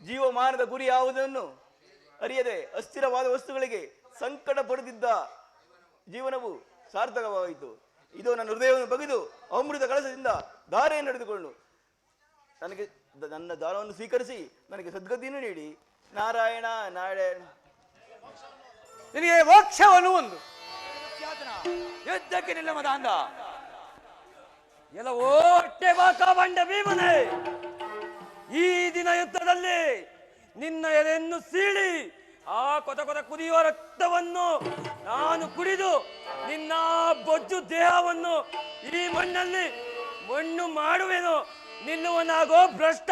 ಜೀವಮಾನದ ಗುರಿ ಯಾವುದನ್ನು ಅರಿಯದೆ ಅಸ್ಥಿರವಾದ ವಸ್ತುಗಳಿಗೆ ಸಂಕಟ ಪಡೆದಿದ್ದ ಜೀವನವು ಸಾರ್ಥಕವಾಯಿತು. ಇದು ನನ್ನ ಹೃದಯವನ್ನು ಬಗೆದು ಅಮೃತ ಕಳಸದಿಂದ ಧಾರೆಯನ್ನು ನಡೆದುಕೊಂಡು ನನಗೆ ನನ್ನ ದಾನವನ್ನು ಸ್ವೀಕರಿಸಿ ನನಗೆ ಸದ್ಗತಿಯನ್ನು ನೀಡಿ. ನಾರಾಯಣ ನಾರಾಯಣ. ನಿನಗೆ ಮೋಕ್ಷವನ್ನು ಒಂದು ಯುದ್ಧಕ್ಕೆ ನಿಲ್ಲ ಮದಾಂಧ. ಎಲ್ಲವೋ ಹೊಟ್ಟೆ ಬಾಕ ಬಂಡ ಭೀಮನೆ, ಈ ದಿನ ಯುದ್ಧದಲ್ಲಿ ನಿನ್ನ ಎದೆಯನ್ನು ಸೀಳಿ ಆ ಕೊತ ಕೊತ ಕುದಿಯುವ ರಕ್ತವನ್ನು ನಾನು ಕುಡಿದು ನಿನ್ನ ಬೊಜ್ಜು ದೇಹವನ್ನು ಈ ಮಣ್ಣಲ್ಲಿ ಮಣ್ಣು ಮಾಡುವೆನು. ನಿಲ್ಲುವನಾಗೋ ಭ್ರಷ್ಟ.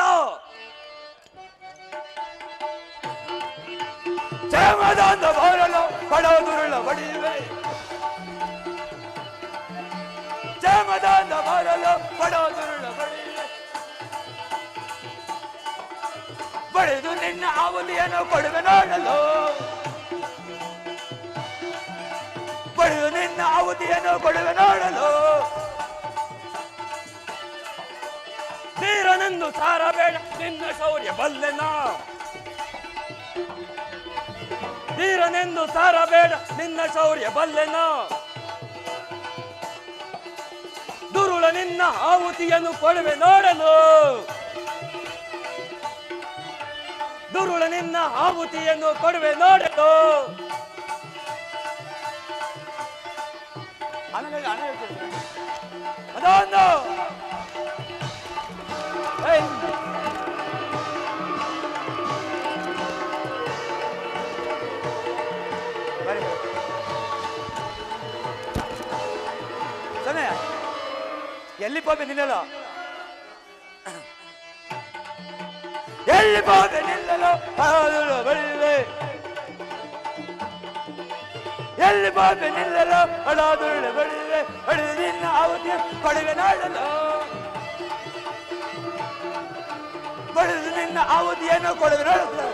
ಜಯಮದಾಂಧ ಬಾರಲು ಪಡೋದುರುಳ ಬಡಿವೆ, ಜಯಮದಾಂಧ ಬಾರಲು ಪಡೋದುರುಳ ಬಡಿವೆ, ಬಡಿದು ನಿನ್ನ ಆವಲಿಯನ್ನು ಕೊಡುವೆ ನೋಡಲು, ಬಡಿದು ನಿನ್ನ ಆವತಿಯನ್ನು ಕೊಡುವೆ ನೋಡಲು. ತೀರನೆಂದು ಸಾರಬೇಡ ನಿನ್ನ ಶೌರ್ಯ ಬಲ್ಲೆನ, ತೀರನೆಂದು ಸಾರಬೇಡ ನಿನ್ನ ಶೌರ್ಯ ಬಲ್ಲೆನ. ದುರುಳ ನಿನ್ನ ಆಹುತಿಯನ್ನು ಕೊಡುವೆ ನೋಡಲು, ದುರುಳ ನಿನ್ನ ಆಹುತಿಯನ್ನು ಕೊಡುವೆ ನೋಡಲು. ಅದೊಂದು ಸಮಯ ಎಲ್ಲಿ ಹೋಗಿ ನಿಲ್ಲಲು, ಎಲ್ಲಿ ಹೋಗಿ ನಿಲ್ಲಲು ಬಳಿವೆ, ಎಲ್ಲಿ ಹೋಗಿ ನಿಲ್ಲಲು ಅಡಾದುಳ್ಳ ಬಳಿವೆ, ಬಡಿದು ನಿನ್ನ ಅವಧಿಯ ಕೊಡುವೆ ನಾಡಲು, ಬಡಿದು ನಿನ್ನ ಅವಧಿಯನ್ನು ಕೊಡುವೆ ನೋಡಲು.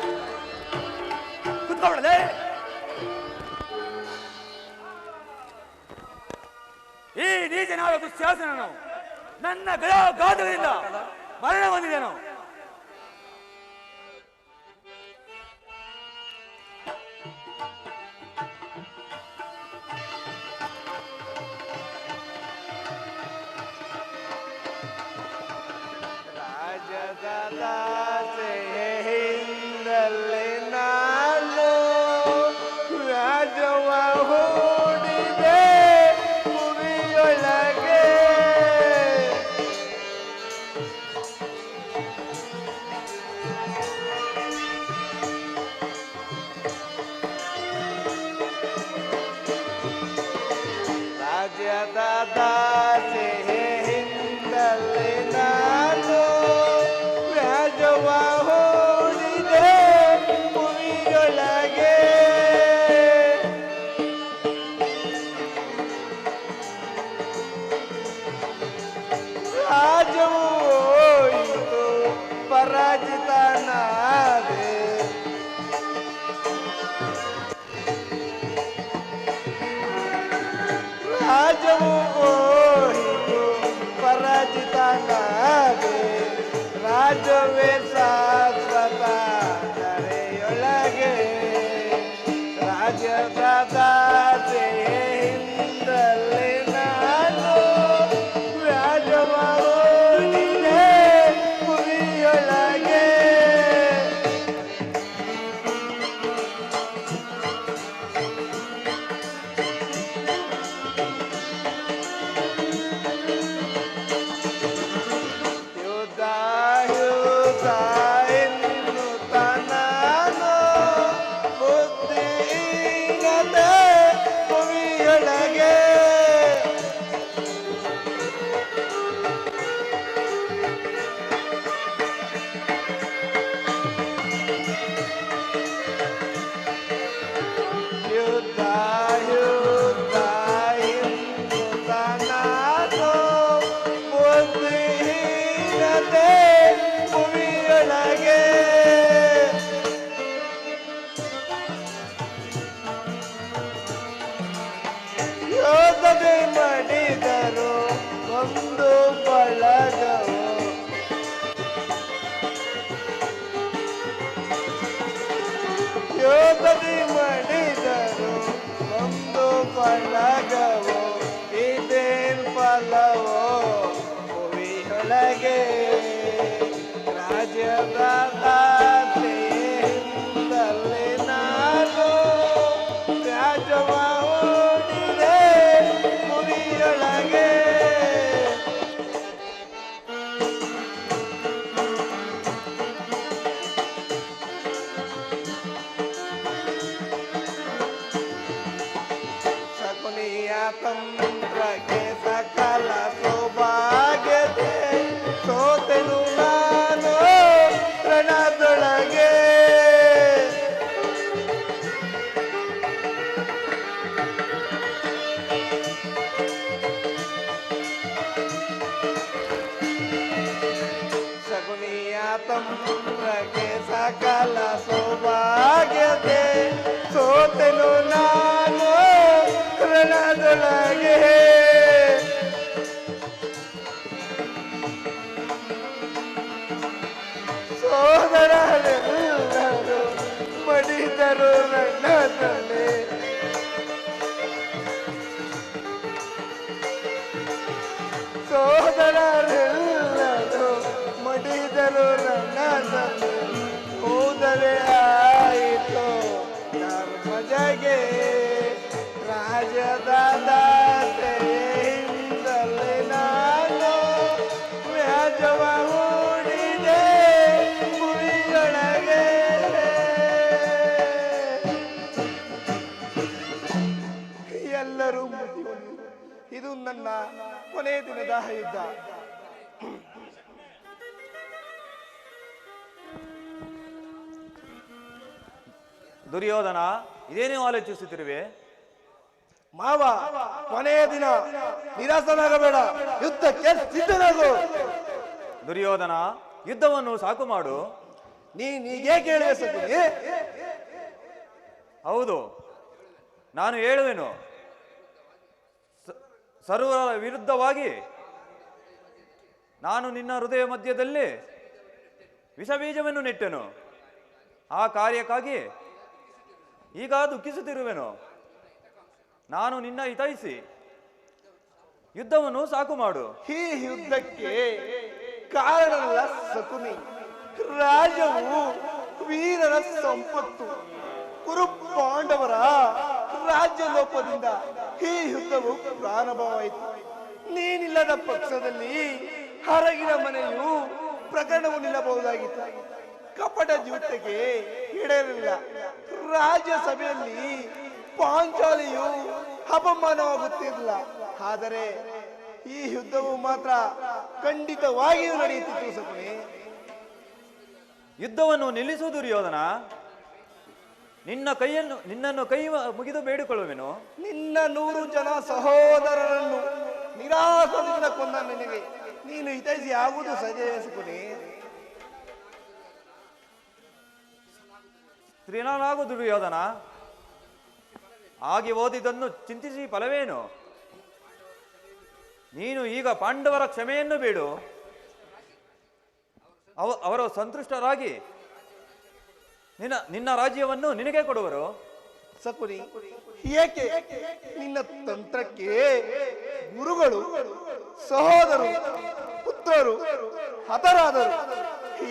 ಕುತ್ಕೊಳ್ಳದೆ ಈ ನೀಚನಾದ ದುಶ್ಯಾಸನನು ನನ್ನ ಘಾತಕದಿಂದ ಮರಣ ಹೊಂದಿದನು. ಹಿಂದಲ್ಲೇ ನಾನು ರಾಜವ ಹೂಡಿದೆ ಮುರಿಯೊಳಗೆ, ರಾಜ್ಯದ ದಾಸೆ ಹಿಂದಲ್ಲೇ ನಾನು ರಾಜವ ಹೂಡಿದೆ ಮುರಿಯೊಳಗೆ, ರಾಜವು ಹೋಯಿತು ಪರಾಜಿತನಾದೆ, ರಾಜವು ಹೋಯಿತು ಪರಾಜಿತನಾದೆ, ರಾಜವೇ ಶಾಶ್ವತ ಧರೆಯೊಳಗೆ, ರಾಜ್ಯದ ದಾಸೆ ಹಿಂದಲ್ಲೇ ನಾನು ರಾಜವ ಹೂಡಿದೆ ಯುದ್ಧದೆ ಭುವಿಯೊಳಗೆ ಯೋಧದೆ ಮಡಿದರು ಒಂದು ಬಳಗವು ಯೋಧದೆ ಮಡಿದರು ಒಂದು ಬಳಗವು ಇದೇನ್ ಫಲವೋ ಭುವಿಯೊಳಗೆ ರಾಜ್ಯದ ದಾತೆಯಿಂದಲೇ ನಾನು ರಾಜವ ಹೂಡಿದೆ ಭುವಿಯೊಳಗೆ ಶಕುನಿಯ ತಂತ್ರಕ್ಕೆ ಸಕಲ ಸೌಭಾಗ್ಯತೆ ಸೋತೆನು ನಾನು ರಣದೊಳಗೆ ಶಕುನಿಯ ತಂತ್ರಕ್ಕೆ ಸಕಲ ಸೌಭಾಗ್ಯತೆ ಸೋತೆನು ನಾನು ರಣದೊಳಗೆ ಸೋದರರೆಲ್ಲರೂ ಮಡಿದರು ರಣದಲ್ಲಿ ಸೋದರರೆಲ್ಲರೂ ಮಡಿದರು ರಣದಲ್ಲಿ ಹೋದರೆ ಆಯಿತು ಧರ್ಮಜಗೆ ರಾಜದ ದಾತೆಯಿಂದಲೇ ನಾನು ವ್ಯಾಜವ ಹೂಡಿದೆ ಭುವಿಯೊಳಗೆ ಎಲ್ಲರೂ ಮುಗಿಯುವುದು. ಇದು ನನ್ನ ಕೊನೆ ದಿನದ ಯುದ್ಧ. ದುರ್ಯೋಧನ, ಇದೇನೇ ಆಲೋಚಿಸುತ್ತಿರುವೆ? ಮಾವ, ಕೊನೆಯ ದಿನ, ನಿರಾಸನಾಗಬೇಡ, ಯುದ್ಧಕ್ಕೆ ಸಿದ್ಧನಾಗು. ದುರ್ಯೋಧನ, ಯುದ್ಧವನ್ನು ಸಾಕು ಮಾಡು. ನೀಗೇ ಕೇಳುವೆ ಸಕುನಿ? ಹೌದು, ನಾನು ಹೇಳುವೆನು. ಸರ್ವರ ವಿರುದ್ಧವಾಗಿ ನಾನು ನಿನ್ನ ಹೃದಯ ಮಧ್ಯದಲ್ಲಿ ವಿಷಬೀಜವನ್ನು ನೆಟ್ಟೆನು. ಆ ಕಾರ್ಯಕ್ಕಾಗಿ ಈಗ ದುಃಖಿಸುತ್ತಿರುವೆನು. ನಾನು ನಿನ್ನ ಹಿತೈಸಿ ಯುದ್ಧವನ್ನು ಸಾಕು ಮಾಡು. ಈ ಯುದ್ಧಕ್ಕೆ ಕಾರಣವಲ್ಲ ಸಕುನಿ, ರಾಜವು ವೀರರ ಸಂಪತ್ತು. ಕುರು ಪಾಂಡವರ ರಾಜ್ಯ ಲೋಪದಿಂದ ಈ ಯುದ್ಧವು ಪ್ರಾರಂಭವಾಯಿತು. ನೀನಿಲ್ಲದ ಪಕ್ಷದಲ್ಲಿ ಹರಗಿನ ಮನೆಯು ಪ್ರಕರಣವು ನಿಲ್ಲಬಹುದಾಗಿತ್ತು. ಕಪಟ ಜೂಟಕ್ಕೆ ಇಡಲಿಲ್ಲ. ರಾಜ್ಯಸಭೆಯಲ್ಲಿ ಪಾಂಚಾಲಿಯು ಅಪಮಾನವಾಗುತ್ತಿರಲಿಲ್ಲ. ಆದರೆ ಈ ಯುದ್ಧವು ಮಾತ್ರ ಖಂಡಿತವಾಗಿಯೂ ನಡೆಯುತ್ತಿತ್ತು ಸಕುನಿ. ಯುದ್ಧವನ್ನು ನಿಲ್ಲಿಸು ದುರ್ಯೋಧನ. ನಿನ್ನನ್ನು ಕೈ ಮುಗಿದು ಬೇಡಿಕೊಳ್ಳುವೆನು. ನಿನ್ನ 100 ಜನ ಸಹೋದರರನ್ನು ನಿರಾಸದಿಂದ ಕೊಂದ ನಿನಗೆ ನೀನು ಹಿತೈಷಿ ಆಗುವುದು ಸರಿಯೇ ಸಕುನಿ? ಸ್ತ್ರೀನಾಗು ದುರ್ಯೋಧನ. ಆಗಿ ಓದಿದ್ದನ್ನು ಚಿಂತಿಸಿ ಫಲವೇನು? ನೀನು ಈಗ ಪಾಂಡವರ ಕ್ಷಮೆಯನ್ನು ಬೇಡು. ಅವರು ಸಂತುಷ್ಟರಾಗಿ ನಿನ್ನ ರಾಜ್ಯವನ್ನು ನಿನಗೆ ಕೊಡುವರು. ಸಕುನಿ, ಏಕೆ ನಿನ್ನ ತಂತ್ರಕ್ಕೆ ಗುರುಗಳು, ಸಹೋದರು, ಪುತ್ರರು ಹತರಾದರು.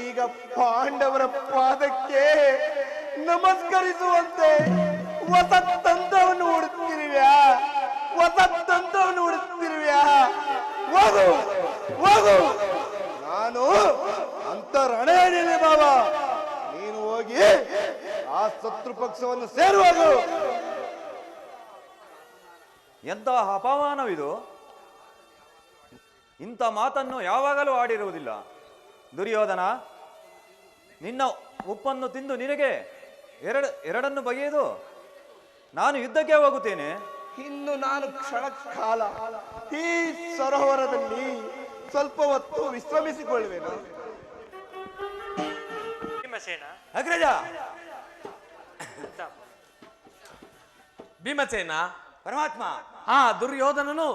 ಈಗ ಪಾಂಡವರ ಪಾದಕ್ಕೆ ನಮಸ್ಕರಿಸುವಂತೆ ಹೊಸ ತಂತ್ರವನ್ನು ಹುಡುಕ್ತಿರುವ್ಯಾ? ಹೊಸ ತಂತ್ರವನ್ನು ಹುಡುಕ್ತಿರುವ್ಯಾ? ಹೋಗು ಹೋಗು, ನಾನು ಅಂತರಣೆಯಲ್ಲಿ ಬಾವ. ನೀನು ಹೋಗಿ ಆ ಶತ್ರು ಪಕ್ಷವನ್ನು ಸೇರುವಾಗ. ಎಂತಹ ಅಪಮಾನವಿದು! ಇಂಥ ಮಾತನ್ನು ಯಾವಾಗಲೂ ಆಡಿರುವುದಿಲ್ಲ. ದುರ್ಯೋಧನ, ನಿನ್ನ ಉಪ್ಪನ್ನು ತಿಂದು ನಿನಗೆ ಎರಡನ್ನು ಬಗೆಯದು ನಾನು ಯುದ್ಧಕ್ಕೆ ಹೋಗುತ್ತೇನೆ. ಇನ್ನು ನಾನು ಕ್ಷಣ ಕಾಲ ಈ ಸರೋವರದಲ್ಲಿ ಸ್ವಲ್ಪ ಹೊತ್ತು ವಿಶ್ರಮಿಸಿಕೊಳ್ಳುವೆನು. ಭೀಮಸೇನ, ಅಗ್ರಜ. ಭೀಮಸೇನ, ಪರಮಾತ್ಮ. ಆ ದುರ್ಯೋಧನನು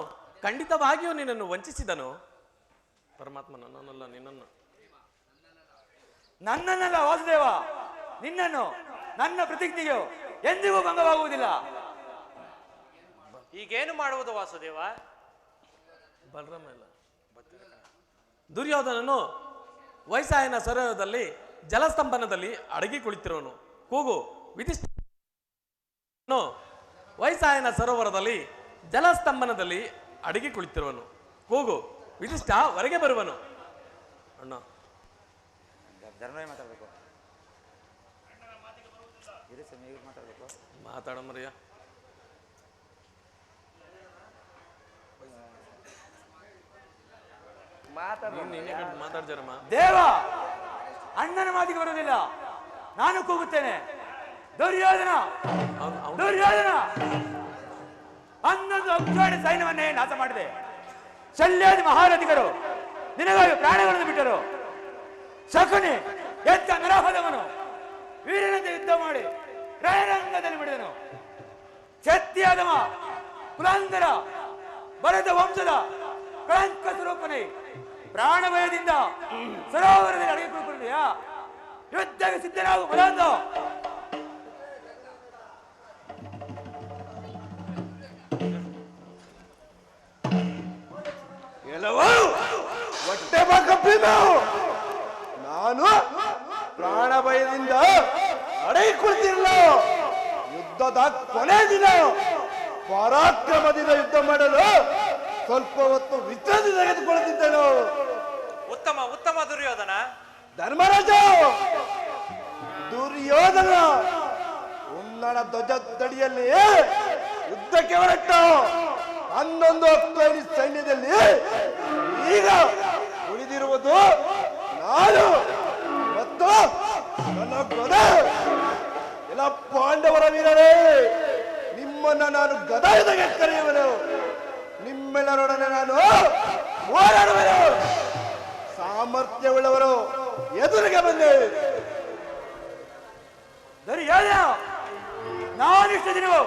ಖಂಡಿತವಾಗಿಯೂ ನಿನ್ನನ್ನು ವಂಚಿಸಿದನು. ಪರಮಾತ್ಮ ನನ್ನನ್ನಲ್ಲ, ನಿನ್ನನ್ನು. ನನ್ನನ್ನಲ್ಲ ವಾಸುದೇವ, ನಿನ್ನನ್ನು. ನನ್ನ ಪ್ರತಿಜ್ಞೆಯು ಎಂದಿಗೂ ಭಂಗವಾಗುವುದಿಲ್ಲ. ಈಗೇನು ಮಾಡುವುದು ವಾಸುದೇವ? ಬಲರಾಮ ಇಲ್ಲ. ದುರ್ಯೋಧನನು ವೈಸಾಯನ ಸರೋವರದಲ್ಲಿ ಜಲಸ್ತಂಭನದಲ್ಲಿ ಅಡಗಿ ಕುಳಿತಿರುವನು. ಕೂಗು ವಿಧಿಷ್ಠ. ವೈಸಾಯನ ಸರೋವರದಲ್ಲಿ ಜಲಸ್ತಂಭನದಲ್ಲಿ ಅಡಗಿ ಕುಳಿತಿರುವನು. ಕೂಗು ವಿಧಿಷ್ಠ ಹೊರಗೆ ಬರುವನು. ಅಣ್ಣ ಮಾತಾಡ್ಬೇಕು, ಮಾತಾಡ ಮರಿಯ. ಮಾತಾಡ್ಜರಮ್ಮ. ದೇವ, ಅಣ್ಣನ ಮಾತಿಗೆ ಬರುವುದಿಲ್ಲ. ನಾನು ಕೂಗುತ್ತೇನೆ, ದುರ್ಯೋಧನ, ದುರ್ಯೋಧನ! 11 ಅಕ್ಷೋಣಿ ಸೈನ್ಯವನ್ನೇ ನಾಶ ಮಾಡಿದೆ. ಶಲ್ಯಾದಿ ಮಹಾರಥಿಗರು ನಿನಗಾಗಿ ಪ್ರಾಣಗಳನ್ನು ಬಿಟ್ಟರು. ಶಕುನಿ ಎತ್ತ ನರಹದವನು ವೀರನಂತೆ ಯುದ್ಧ ಮಾಡಿ ರಣರಂಗದಲ್ಲಿ ಬಿಡಿದನು. ಕ್ಷತ್ರಿಯಾದವ ಕುಲಾಂಗರ ಭರತ ವಂಶದ ಕಳಂಕ ಸ್ವರೂಪನೇ ಪ್ರಾಣ ಭಯದಿಂದ ಸರೋವರದಲ್ಲಿ ಅಡಗಿಕೊಳ್ಳುವುದೆಯಾ? ಯುದ್ಧಕ್ಕೆ ಸಿದ್ಧನಾಗು ಮೊದಲು. ಹೊಟ್ಟೆ ನಾನು ಪ್ರಾಣ ಭಯದಿಂದ ಅಡಗಿಕೊಳ್ತಿರಲ್ಲ. ಯುದ್ಧದ ಕೊನೆ ದಿನ ಪರಾಕ್ರಮದಿಂದ ಯುದ್ಧ ಮಾಡಲು ಸ್ವಲ್ಪ ಹೊತ್ತು ವಿಶ್ರಾಂತಿ ತೆಗೆದುಕೊಳ್ಳುತ್ತಿದ್ದನು. ಉತ್ತಮ ಉತ್ತಮ ದುರ್ಯೋಧನ. ಧರ್ಮರಾಜ, ದುರ್ಯೋಧನ ಉನ್ನಡ ಧ್ವಜದಡಿಯಲ್ಲಿ ಯುದ್ಧಕ್ಕೆ ಹೊರಟ 11 ಅಕ್ಷೋಣಿ ಸೈನ್ಯದಲ್ಲಿ ಈಗ ಉಳಿದಿರುವುದು ನಾನು ಮತ್ತು ನನ್ನ ಗದ. ಎಲ್ಲ ಪಾಂಡವರ ವೀರರೇ, ನಿಮ್ಮನ್ನ ನಾನು ಗದಾಯುಧಕ್ಕೆ ಕರೆಯುವೆನು. ನಿಮ್ಮೆಲ್ಲರೊಡನೆ ನಾನು ಹೋರಾಡುವೆನು. ಸಾಮರ್ಥ್ಯವುಳ್ಳವರು ಎದುರಿಗೆ ಬಂದೆ. ದುರ್ಯೋಧನ, ನಾನಿಷ್ಟು ದಿನವೂ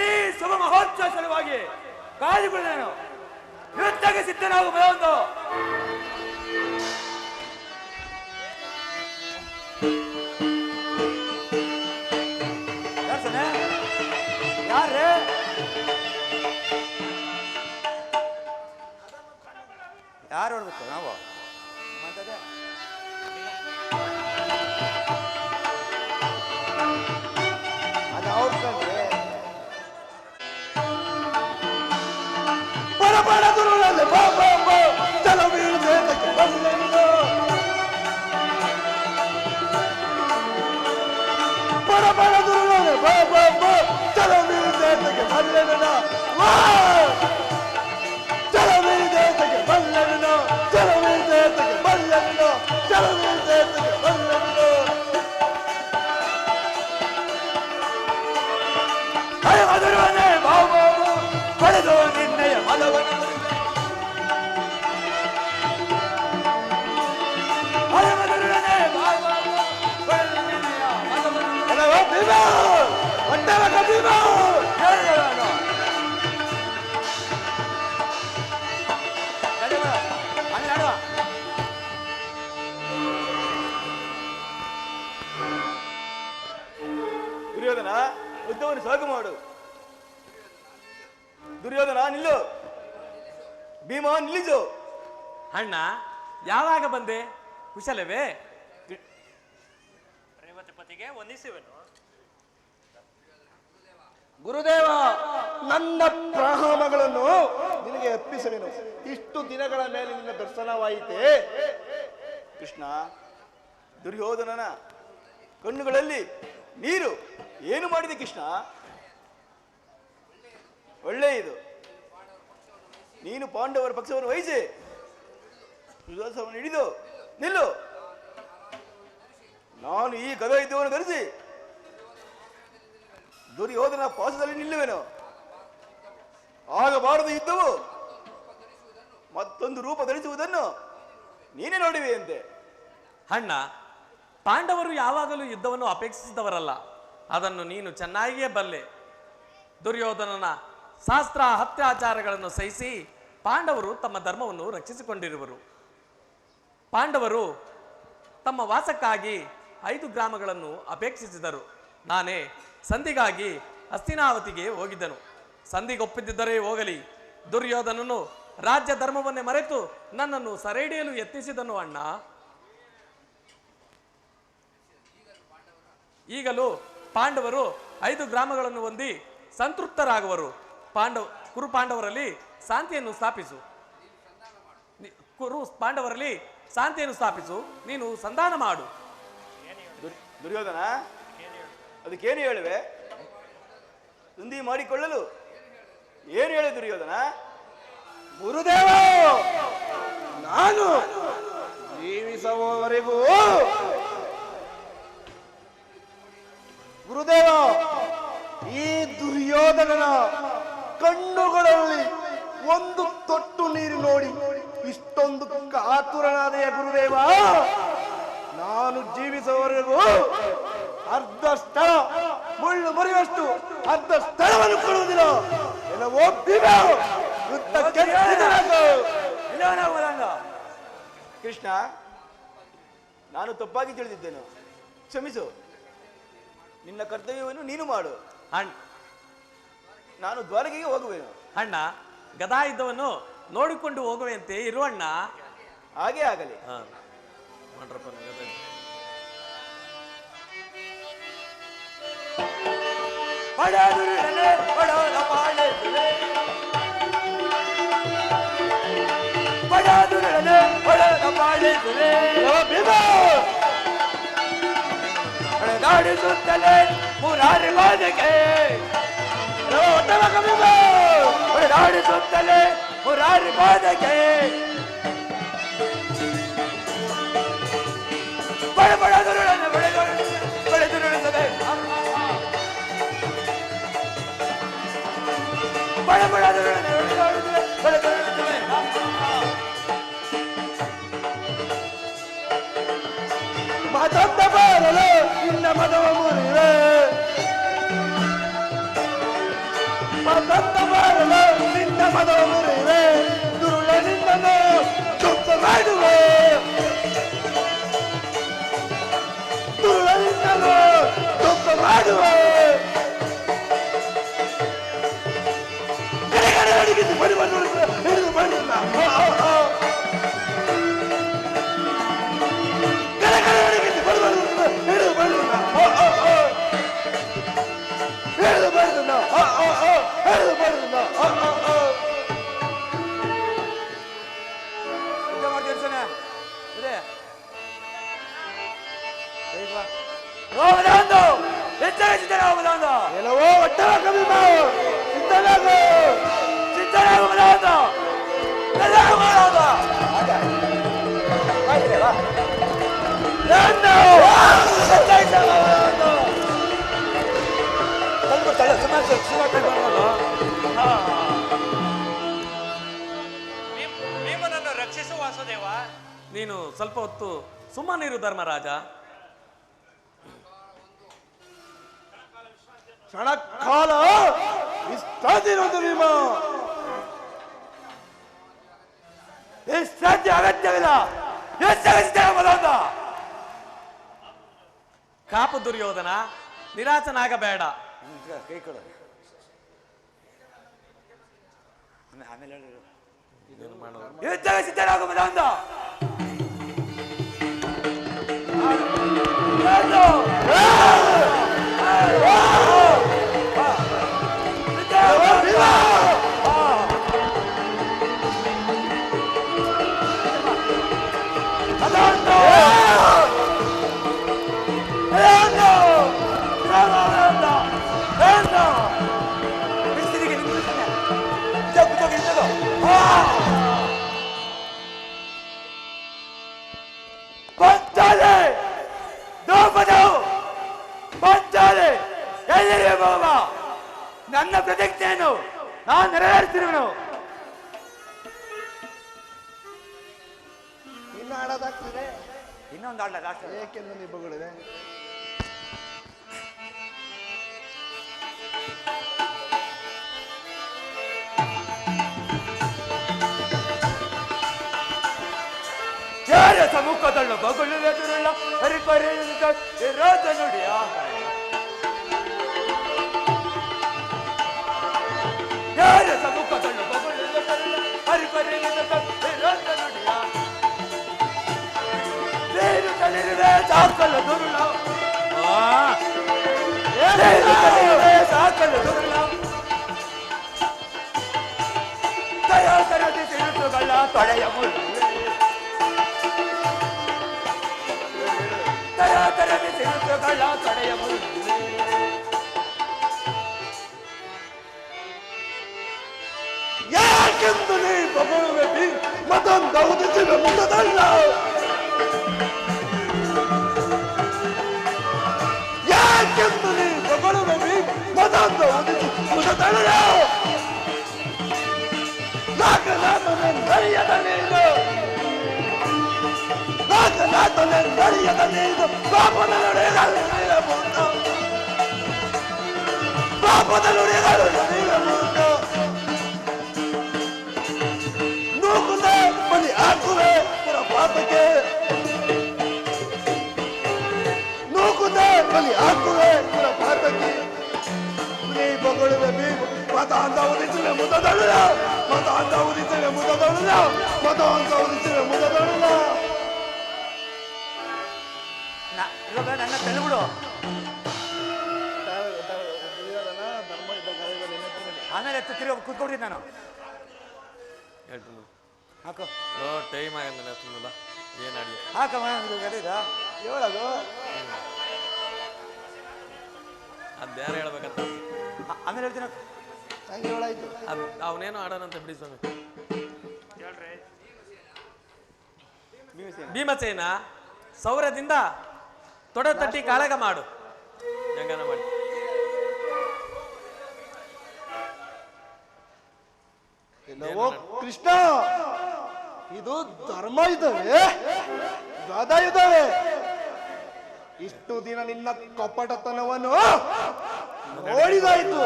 ಈ ಶುಭ ಮಹೋತ್ಸವ ಸಲುವಾಗಿ ಕಾಯ್ದುಕೊಳ್ಳೇನು. ಯುದ್ಧಕ್ಕೆ ಸಿದ್ಧನಾಗು ಮೊದಲು. ಯಾರೇ ಯಾರು ಹೊಡ್ಬೇಕು ನಾವು? ಅದು ಅವ್ರ ಕಂಡ್ರೆ ಬರಬೇಡ ದುರ್ಯೋಧನ, ಬಾ ಬಾ ಬಾ, ಚಲೋ ಬೀಳ್ದೆ ಅದಕ್ಕೆ ಬಂದೆನು. ಬರಬೇಡ ದುರ್ಯೋಧನ, ಬಾ ಬಾ ಬಾ, ಚಲೋ ಬೀಳ್ದೆ ಅದಕ್ಕೆ ಬಂದೆನು. ವಾ ಚಲೋ ಬೀಳ್ದೆ ಅದಕ್ಕೆ ಬಂದೆನು, ಚಲೋ ಬೀಳ್ದೆ ಅದಕ್ಕೆ ಬಂದೆನು, ಚಲೋ ಬೀಳ್ದೆ ಅದಕ್ಕೆ ಬಂದೆನು. ಹಯ ಮಧುರವನ್ನೇ ಬಾವು ಪಡೆದು ನಿನ್ನೆಯ ಮದವನ್ನು ದುರ್ಯೋಧನ, ಯುದ್ಧವನ್ನು ಸಾಗು ಮಾಡು. ದುರ್ಯೋಧನ ನಿಲ್ಲು. ಭೀಮ ನಿಲ್ಲಿಸು. ಅಣ್ಣ, ಯಾವಾಗ ಬಂದೆ? ಕುಶಲವೇ? ರೇವತಿಪತಿಗೆ ವಂದಿಸುವೆನು. ಗುರುದೇವ, ನನ್ನ ಪ್ರಣಾಮಗಳನ್ನು ನಿನಗೆ ಅರ್ಪಿಸುವೆನು. ಇಷ್ಟು ದಿನಗಳ ಮೇಲೆ ನಿನ್ನ ದರ್ಶನವಾಯಿತೆ. ಕೃಷ್ಣ, ದುರ್ಯೋಧನನ ಕಣ್ಣುಗಳಲ್ಲಿ ನೀರು ಏನು ಮಾಡಿದೆ ಕೃಷ್ಣ? ಒಳ್ಳೆಯದು. ನೀನು ಪಾಂಡವರ ಪಕ್ಷವನ್ನು ವಹಿಸಿ ಸುಧಾಸವನ್ನು ಹಿಡಿದು ನಿಲ್ಲು. ನಾನು ಈ ಗದ ಯುದ್ಧವನ್ನು ಧರಿಸಿ ದುರ್ಯೋಧನ ಪಾಸದಲ್ಲಿ ನಿಲ್ಲುವೆನು. ಆಗಬಾರದು ಯುದ್ಧವು. ಮತ್ತೊಂದು ರೂಪ ಧರಿಸುವುದನ್ನು ನೀನೇ ನೋಡಿವೆಯಂತೆ. ಅಣ್ಣ, ಪಾಂಡವರು ಯಾವಾಗಲೂ ಯುದ್ಧವನ್ನು ಅಪೇಕ್ಷಿಸಿದವರಲ್ಲ, ಅದನ್ನು ನೀನು ಚೆನ್ನಾಗಿಯೇ ಬಲ್ಲೆ. ದುರ್ಯೋಧನನ ಶಾಸ್ತ್ರ ಅತ್ಯಾಚಾರಗಳನ್ನು ಸಹಿಸಿ ಪಾಂಡವರು ತಮ್ಮ ಧರ್ಮವನ್ನು ರಕ್ಷಿಸಿಕೊಂಡಿರುವರು. ಪಾಂಡವರು ತಮ್ಮ ವಾಸಕ್ಕಾಗಿ 5 ಗ್ರಾಮಗಳನ್ನು ಅಪೇಕ್ಷಿಸಿದರು. ನಾನೇ ಸಂಧಿಗಾಗಿ ಹಸ್ತಿನಾವತಿಗೆ ಹೋಗಿದ್ದನು. ಸಂಧಿಗೊಪ್ಪಿದ್ದರೆ ಹೋಗಲಿ, ದುರ್ಯೋಧನನು ರಾಜ್ಯ ಧರ್ಮವನ್ನೇ ಮರೆತು ನನ್ನನ್ನು ಸೆರೆಹಿಡಿಯಲು ಯತ್ನಿಸಿದನು ಅಣ್ಣ. ಈಗಲೂ ಪಾಂಡವರು 5 ಗ್ರಾಮಗಳನ್ನು ಹೊಂದಿ ಸಂತೃಪ್ತರಾಗುವರು. ಕುರು ಪಾಂಡವರಲ್ಲಿ ಶಾಂತಿಯನ್ನು ಸ್ಥಾಪಿಸು. ಪಾಂಡವರಲ್ಲಿ ಶಾಂತಿಯನ್ನು ಸ್ಥಾಪಿಸು, ನೀನು ಸಂಧಾನ ಮಾಡು. ದುರ್ಯೋಧನ, ಅದಕ್ಕೇನು ಹೇಳುವೆ? ಸಂಧಿ ಮಾಡಿಕೊಳ್ಳಲು ಏನು ಹೇಳಿ ದುರ್ಯೋಧನ? ಗುರುದೇವ, ನಾನು ಜೀವಿಸುವವರೆಗೂ ಗುರುದೇವ, ಈ ದುರ್ಯೋಧನನ ಕಣ್ಣುಗಳಲ್ಲಿ ಒಂದು ತೊಟ್ಟು ನೀರು ನೋಡಿ ಇಷ್ಟೊಂದು ಕಾತುರನಾದೆಯ ಗುರುದೇವ. ನಾನು ಜೀವಿಸುವವರೆಗೂ ಅರ್ಧ ಸ್ಥಳ ಮುಳ್ಳು ಮುರಿಯುವಷ್ಟು ಅರ್ಧ ಸ್ಥಳವನ್ನು ಕೊಡುವುದಿಲ್ಲ. ಎಲ್ಲವೋ ಕೃಷ್ಣ, ನಾನು ತಪ್ಪಾಗಿ ತಿಳಿದಿದ್ದೇನೆ, ಕ್ಷಮಿಸು. ನಿನ್ನ ಕರ್ತವ್ಯವನ್ನು ನೀನು ಮಾಡು. ನಾನು ದ್ವಾರಕೆಗೆ ಹೋಗುವೆನು. ಅಣ್ಣ, ಗದಾ ಯುದ್ಧವನ್ನು ನೋಡಿಕೊಂಡು ಹೋಗುವಂತೆ ಇರುವಣ್ಣ. ಹಾಗೆ ಆಗಲಿ. ನಡೆಸುತ್ತಲೇ ಮುರಾರಿ ಬಾಧೆಗೆ ನಡೆಸುತ್ತಲೇ ಮುರಾರಿ ಬಾಧೆಗೆ ಬಡಬಡದುರುಳನ್ನು ಬೆಳೆದುರುಳುತ್ತದೆ. ಬಡಬಡದುರುಳನ್ನು ಬೆಳೆದುರುಳುತ್ತದೆ. ಮತಂದ ಬಾರಲು ನಿನ್ನ ಮದವ ಮುರಿವೆ, ಮತಂದ ಬಾರಲು ನಿನ್ನ ಮದವ ಮುರಿವೆ, ದುರುಳ ನಿನ್ನನ್ನು ಚುಪ್ತ ಮಾಡುವೆ, ದುರುಳ ನಿನ್ನನ್ನು ಚುಪ್ತ ಮಾಡುವೆ. ಅಡಿಗಿದ್ದು ಬಡಿ ಹಿಡಿದು ಬಡಿಲ್ಲ. ಎಲ್ಲವೋ ಒಟ್ಟ ಕಮ್ಮಿ ಸಿದ್ಧನಾಗು ಭೀಮನನ್ನು ರಕ್ಷಿಸು ವಾಸುದೇವ. ನೀನು ಸ್ವಲ್ಪ ಹೊತ್ತು ಸುಮ್ಮನಿರು ಧರ್ಮರಾಜ. ಕ್ಷಣಕಾಲ ವಿಶ್ರಾಂತಿರುವುದು ಭೀಮ. ವಿಶ್ರಾಂತಿ ಅಗತ್ಯವಿಲ್ಲ. ಕಾಪು ದುರ್ಯೋಧನ, ನಿರಾಶನಾಗಬೇಡ. ಕೈ ಕೊಡ. ಯುದ್ಧಕ್ಕೆ ಸಿದ್ಧರಾಗುವುದ ಅಂದ. ನನ್ನ ಪ್ರತಿಜ್ಞೆಯನ್ನು ನಾನು ನೆರವೇರಿಸಿರುವೆನು. ಮಾಡೋದಾಗ್ತದೆ. ಇನ್ನೊಂದು ಆಟ ಲಾಸ್ಟ್ ಏಕೆಂದು ನೀವು ಬಗಳಿದೆ. ಯಾರ ಸಮ್ಮುಖದಲ್ಲ ಬಗಲುವೆದುರುಳ್ಳ ಹರಿಪರಿದ ರಾಜ ನುಡಿಯ ಯಾರ ಸಮ್ಮುಖದಲ್ಲ ಬಗಲುವೆದುರುಳ್ಳ ಹರಿಪರಿದ ರಾಜ ನುಡಿಯ ನೀನು ತಳಿರುವೆ ಸಾಕಲ್ಲ ದುರುಳ ಸಾಕಲ್ಲ ದುರುಳ ತಯಾರದಿ ತಿರುಸುಗಳ ತೊಳೆಯ ಮುಳ್ಳು ತರದಿ ತಿರುಸುಗಳ ತೊಡೆಯ ಯಾಕೆಂದು ನೀ ಬಗಳುವೆ ಮತೊಂದ ಉದಿಸಿದ ಮುಖದಲ್ಲ. ಯಾಕೆಂದು ನೀ ಬಗಳುವೆ ಮತೊಂದ ಉದಿಸಿ ಮುಖದಲ್ಲ. ನಾಕನಾಥನೆಂದರಿಯದ ನೀನು ನಾಕನಾಥನೆಂದರಿಯದ ನೀನು ಪಾಪದ ನುಡಿಗಳು ನೀಡಬಹುದು. ಪಾಪದ ನುಡಿಗಳು ನೀಡಬಹುದು. ನೂಕುದೆ ಬಲಿ ಹಾಕುವೆ ಪುರ ಪಾಪಕ್ಕೆ. ನೂಕುದೆ ಬಲಿ ಹಾಕುವೆ ಪುರ ಪಾಪಕ್ಕೆ. ನೀ ಬಗಳುವೆ ಬೀಗು ಮತ ಅಂತ ಉದಿಸಿವೆ ಮುದದಳುಲ. ಮತ ಅಂತ ಉದಿಸಿವೆ ಮುದದಳುಲ. ಮತ ಅಂತ ಉದಿಸಿವೆ ಮುದದಳುಲ. ಇವಾಗ ನನ್ನ ತೆಲುಗುಡು ಆಮೇಲೆ ತಿರುಗಿ ಕೂತ್ಕೊಡ್ತೀನಿ ನಾನು. ಹೇಳ್ತೀನಿ ಹಾಕು ಟೈಮ್ ಆಗಲ್ಲ ಸುಮ್ಮಲ್ಲ ಏನು ಅಡಿ ಹಾಕಮ್ಮ ಗಡಿದ ಹೇಳೋದು ಅದ್ಯಾರು ಹೇಳ್ಬೇಕಂತ ಆಮೇಲೆ ಹೇಳ್ತೀನಿ. ಹಂಗೆ ಹೇಳಾಯ್ತು. ಅವನೇನೋ ಆಡೋಣಂತ ಬಿಡಿ ಸ್ವಾಮಿ. ಭೀಮಸೇನ ಸೌರದಿಂದ ತೊಡೆ ತಟ್ಟಿ ಕಾಳಗ ಮಾಡು ಹೆಂಗನ ಮಾಡಿ. ಎಲ್ಲವೋ ಕೃಷ್ಣ, ಇದು ಧರ್ಮ ಯುದ್ಧವೇ ಗದ ಯುದ್ಧವೇ? ಇಷ್ಟು ದಿನ ನಿನ್ನ ಕಪಟತನವನ್ನು ನೋಡಿದಾಯ್ತು.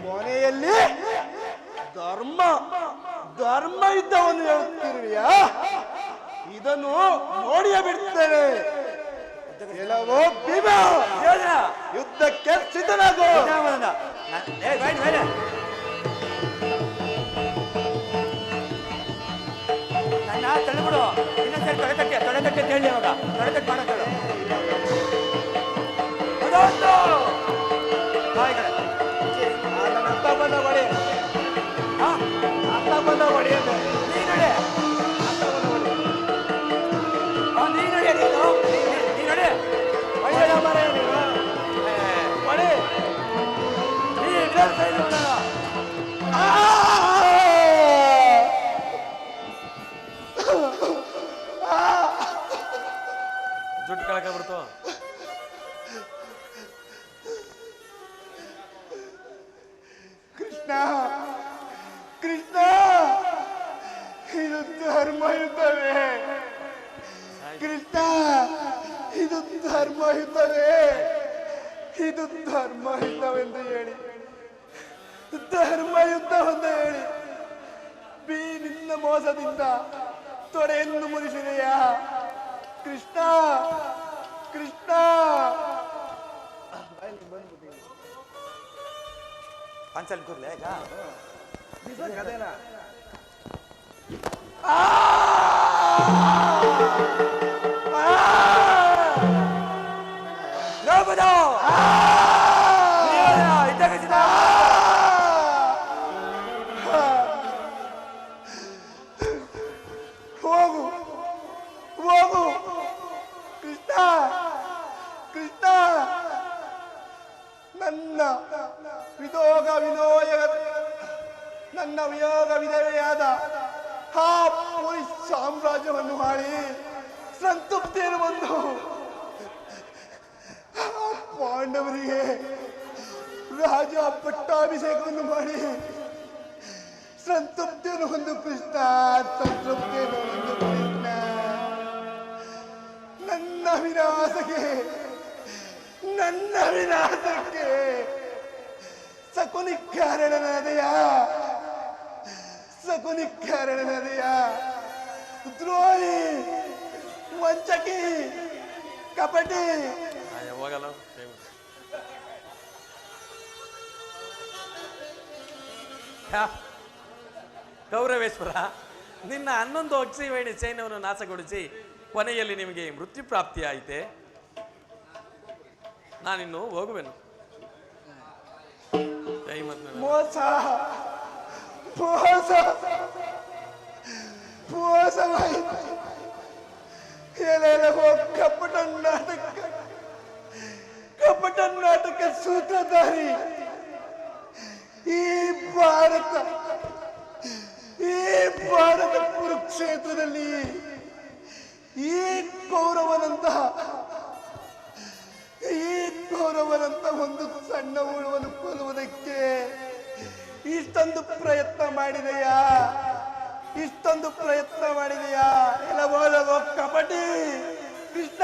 ಕೊನೆಯಲ್ಲಿ ಧರ್ಮ ಧರ್ಮ ಯುದ್ಧವನ್ನು ಹೇಳುತ್ತಿರುವೆಯಾ? ಇದನ್ನು ನೋಡಿಯೇ ಬಿಡ್ತೇನೆ. ಎಲ್ಲವೋ ಭೀಮ, ಯುದ್ಧಕ್ಕೆ ಸಿದ್ಧನಾಗು. ನನ್ನ ತಳ್ಳಿಬಿಡು. ಇನ್ನೊಂದ್ಸರಿ ತೊಡೆತಟ್ಟೆ ಅಂತ ಹೇಳಿ. ಅವಾಗ ತೊಡೆತಟ್ಟು ಮಾಡೋದು ಅತ್ತ ಬಂದ ಹೊಡೆ, ಅತ್ತ ಬಂದ ಹೊಡೆ ಅಂತ ನೀ ನಡೆ. ಅತ್ತ ಬಂದ ಹೊಡೆ, ನೀ ನಡೆ, ನೀ ನಡೆ. ಹೊಡೆಯ ಮರ ನೀನು ಹೊಡೆ. ನೀ ವಿಧಾನ ಸೈನ್ಯ ಜುಟ್ಟು ಕಳ್ಕೊಂಡ್ಬಿಡ್ತು. ಕೃಷ್ಣ ಕೃಷ್ಣ, ಇದು ಧರ್ಮ ಯುದ್ಧವೇ? ಕೃಷ್ಣ, ಇದು ಧರ್ಮ ಯುದ್ಧವೇ? ಇದು ಧರ್ಮ ಯುದ್ಧವೆಂದು ಹೇಳಿ, ಧರ್ಮ ಯುದ್ಧವೆಂದು ಹೇಳಿ ನಿನ್ನ ಮೋಸದಿಂದ ತೊಡೆಯನ್ನು ಮುರಿಸಿದೆಯಾ ಕೃಷ್ಣ? ಕೃಷ್ಣ, ಪಂಚಲ್ ಕೂರ್ಲೆ ಈಗ ಹೋಗು ಹೋಗು ಕೃಷ್ಣ. ಕೃಷ್ಣ, ನನ್ನ ನನ್ನ ವಿಯೋಗ ವಿಧವೆಯಾದ ಆ ಪುರಿ ಸಾಮ್ರಾಜ್ಯವನ್ನು ಮಾಡಿ ಸಂತೃಪ್ತಿಯನ್ನು ಬಂದು ಪಾಂಡವರಿಗೆ ರಾಜ ಪಟ್ಟಾಭಿಷೇಕವನ್ನು ಮಾಡಿ ಸಂತೃಪ್ತಿಯನ್ನು ಹೊಂದು ಕೃಷ್ಣ. ಸಂತೃಪ್ತಿಯನ್ನು ಹೊಂದು ಕೃಷ್ಣ. ನನ್ನ ವಿನಾಶಕ್ಕೆ ಸಕುನಿ ಕಾರಣನಾದೆಯಾ ದ್ರೋಹಿ, ವಂಚಕಿ, ಕಪಟಿ. ಹೋಗಲ್ಲ ಗೌರವೇಶ್ವರ, ನಿನ್ನ 11 ಅಕ್ಷಿವೇಣಿ ಸೈನ್ಯವನ್ನು ನಾಶಗೊಳಿಸಿ ಕೊನೆಯಲ್ಲಿ ನಿಮಗೆ ಮೃತ್ಯು ಪ್ರಾಪ್ತಿಯಾಯಿತೆ. ನಾನಿನ್ನು ಹೋಗುವೆನು. ಮೋಸವಾಯಿತು. ಕಪಟ ನಾಟಕ ಸೂತ್ರಧಾರಿ ಈ ಭಾರತ ಕುರುಕ್ಷೇತ್ರದಲ್ಲಿ ಈ ಕೌರವನಂತಹ ಒಂದು ಸಣ್ಣ ಉಳುವನ್ನು ಕೊಲ್ಲುವುದಕ್ಕೆ ಇಷ್ಟೊಂದು ಪ್ರಯತ್ನ ಮಾಡಿದೆಯಾ? ಎಲ್ಲವೋ ಕಪಟಿ ಕೃಷ್ಣ.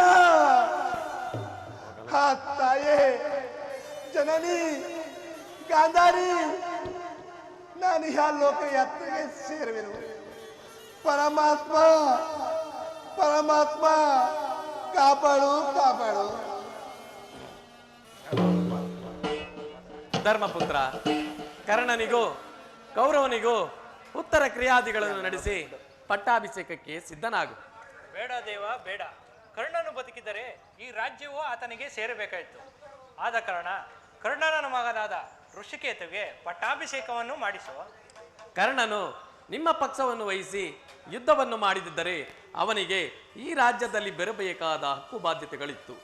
ಆ ತಾಯೇ, ಜನನಿ, ಗಾಂಧಾರಿ, ನಾನು ಯಾ ಲೋಕಯಾತ್ರೆಗೆ ಸೇರುವೆನು. ಪರಮಾತ್ಮ ಕಾಪಾಡು. ಧರ್ಮಪುತ್ರ, ಕರ್ಣನಿಗೂ ಕೌರವನಿಗೂ ಉತ್ತರ ಕ್ರಿಯಾದಿಗಳನ್ನು ನಡೆಸಿ ಪಟ್ಟಾಭಿಷೇಕಕ್ಕೆ ಸಿದ್ಧನಾಗು. ಬೇಡ ದೇವ, ಬೇಡ. ಕರ್ಣನು ಬದುಕಿದರೆ ಈ ರಾಜ್ಯವು ಆತನಿಗೆ ಸೇರಬೇಕಾಯಿತು. ಆದ ಕಾರಣ ಕರ್ಣನ ಮಗನಾದ ಋಷಿಕೇತುವಿಗೆ ಪಟ್ಟಾಭಿಷೇಕವನ್ನು ಮಾಡಿಸುವ. ಕರ್ಣನು ನಿಮ್ಮ ಪಕ್ಷವನ್ನು ವಹಿಸಿ ಯುದ್ಧವನ್ನು ಮಾಡಿದ್ದರೆ ಅವನಿಗೆ ಈ ರಾಜ್ಯದಲ್ಲಿ ಬೆರಬೇಕಾದ ಹಕ್ಕು ಬಾಧ್ಯತೆಗಳಿತ್ತು.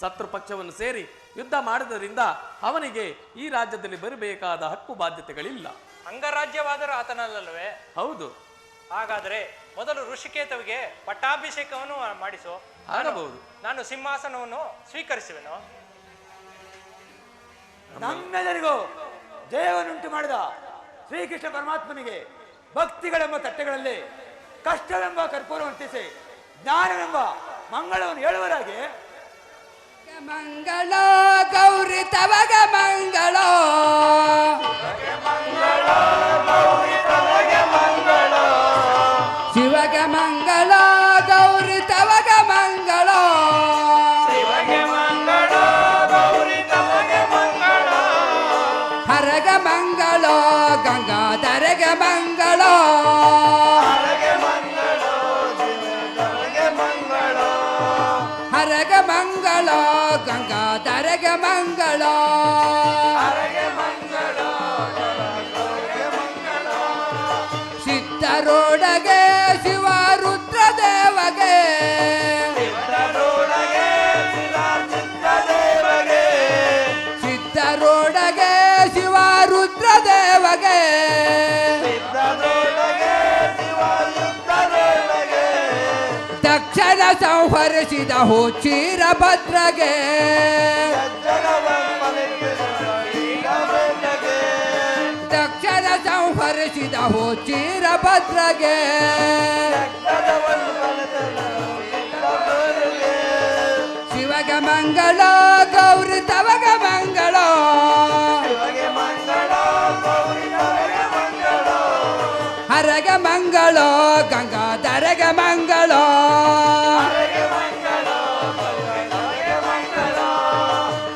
ಶತ್ರು ಪಕ್ಷವನ್ನು ಸೇರಿ ಯುದ್ಧ ಮಾಡಿದ್ದರಿಂದ ಅವನಿಗೆ ಈ ರಾಜ್ಯದಲ್ಲಿ ಬರಬೇಕಾದ ಹಕ್ಕು ಬಾಧ್ಯತೆಗಳಿಲ್ಲ. ಅಂಗರಾಜ್ಯವಾದರೂ ಆತನಲ್ಲವೇ? ಹೌದು. ಹಾಗಾದರೆ ಮೊದಲು ಋಷಿಕೇತುವಿಗೆ ಪಟ್ಟಾಭಿಷೇಕವನ್ನು ಮಾಡಿಸು. ಆಗಬಹುದು. ನಾನು ಸಿಂಹಾಸನವನ್ನು ಸ್ವೀಕರಿಸುವೆನು. ನಮ್ಮೆಲ್ಲರಿಗೂ ಜಯವನ್ನುಂಟು ಮಾಡಿದ ಶ್ರೀಕೃಷ್ಣ ಪರಮಾತ್ಮನಿಗೆ ಭಕ್ತಿಗಳೆಂಬ ತಟ್ಟೆಗಳಲ್ಲಿ ಕಷ್ಟವೆಂಬ ಕರ್ಪೂರವನ್ನು ಹೊತ್ತಿಸಿ ಜ್ಞಾನವೆಂಬ ಮಂಗಳವನ್ನು ಹೇಳುವರಾಗಿ ಮಂಗಳ ಗೌರಿ ತವಗ ಮಂಗಳ ಶಿವಗ ಮಂಗಳ ಗೌರಿ ತವಗ ಮಂಗಳ ಹರಗ ಮಂಗಳ ಗಂಗಾಧರಗ ಮಂಗಳ ಹರಗ ಮಂಗಳ ಗಂಗಾಧರಗ ಮಂಗಳ ಸಿದ್ಧರೋಡಗೆ ಶಿವ ರುದ್ರ ದೇವಗೆ ಸಿದ್ಧರೋಡಗೆ ಶಿವ ರುದ್ರ ದೇವಗೆ ದಕ್ಷಿಣ ಸಂಹರಿಸಿದ ಹೋಚೀರ ಭದ್ರಗೆ ದಕ್ಷಿಣ ಸಂಹರಿಸಿದ ಹೋಚೀರ ಭದ್ರಗೆ ಶಿವಗ ಮಂಗಳ ಗೌರಿ ತವಗ ಮಂಗಳ ಹರಗ ಮಂಗಳ ಗಂಗಾಧರಗ ಮಂಗಳ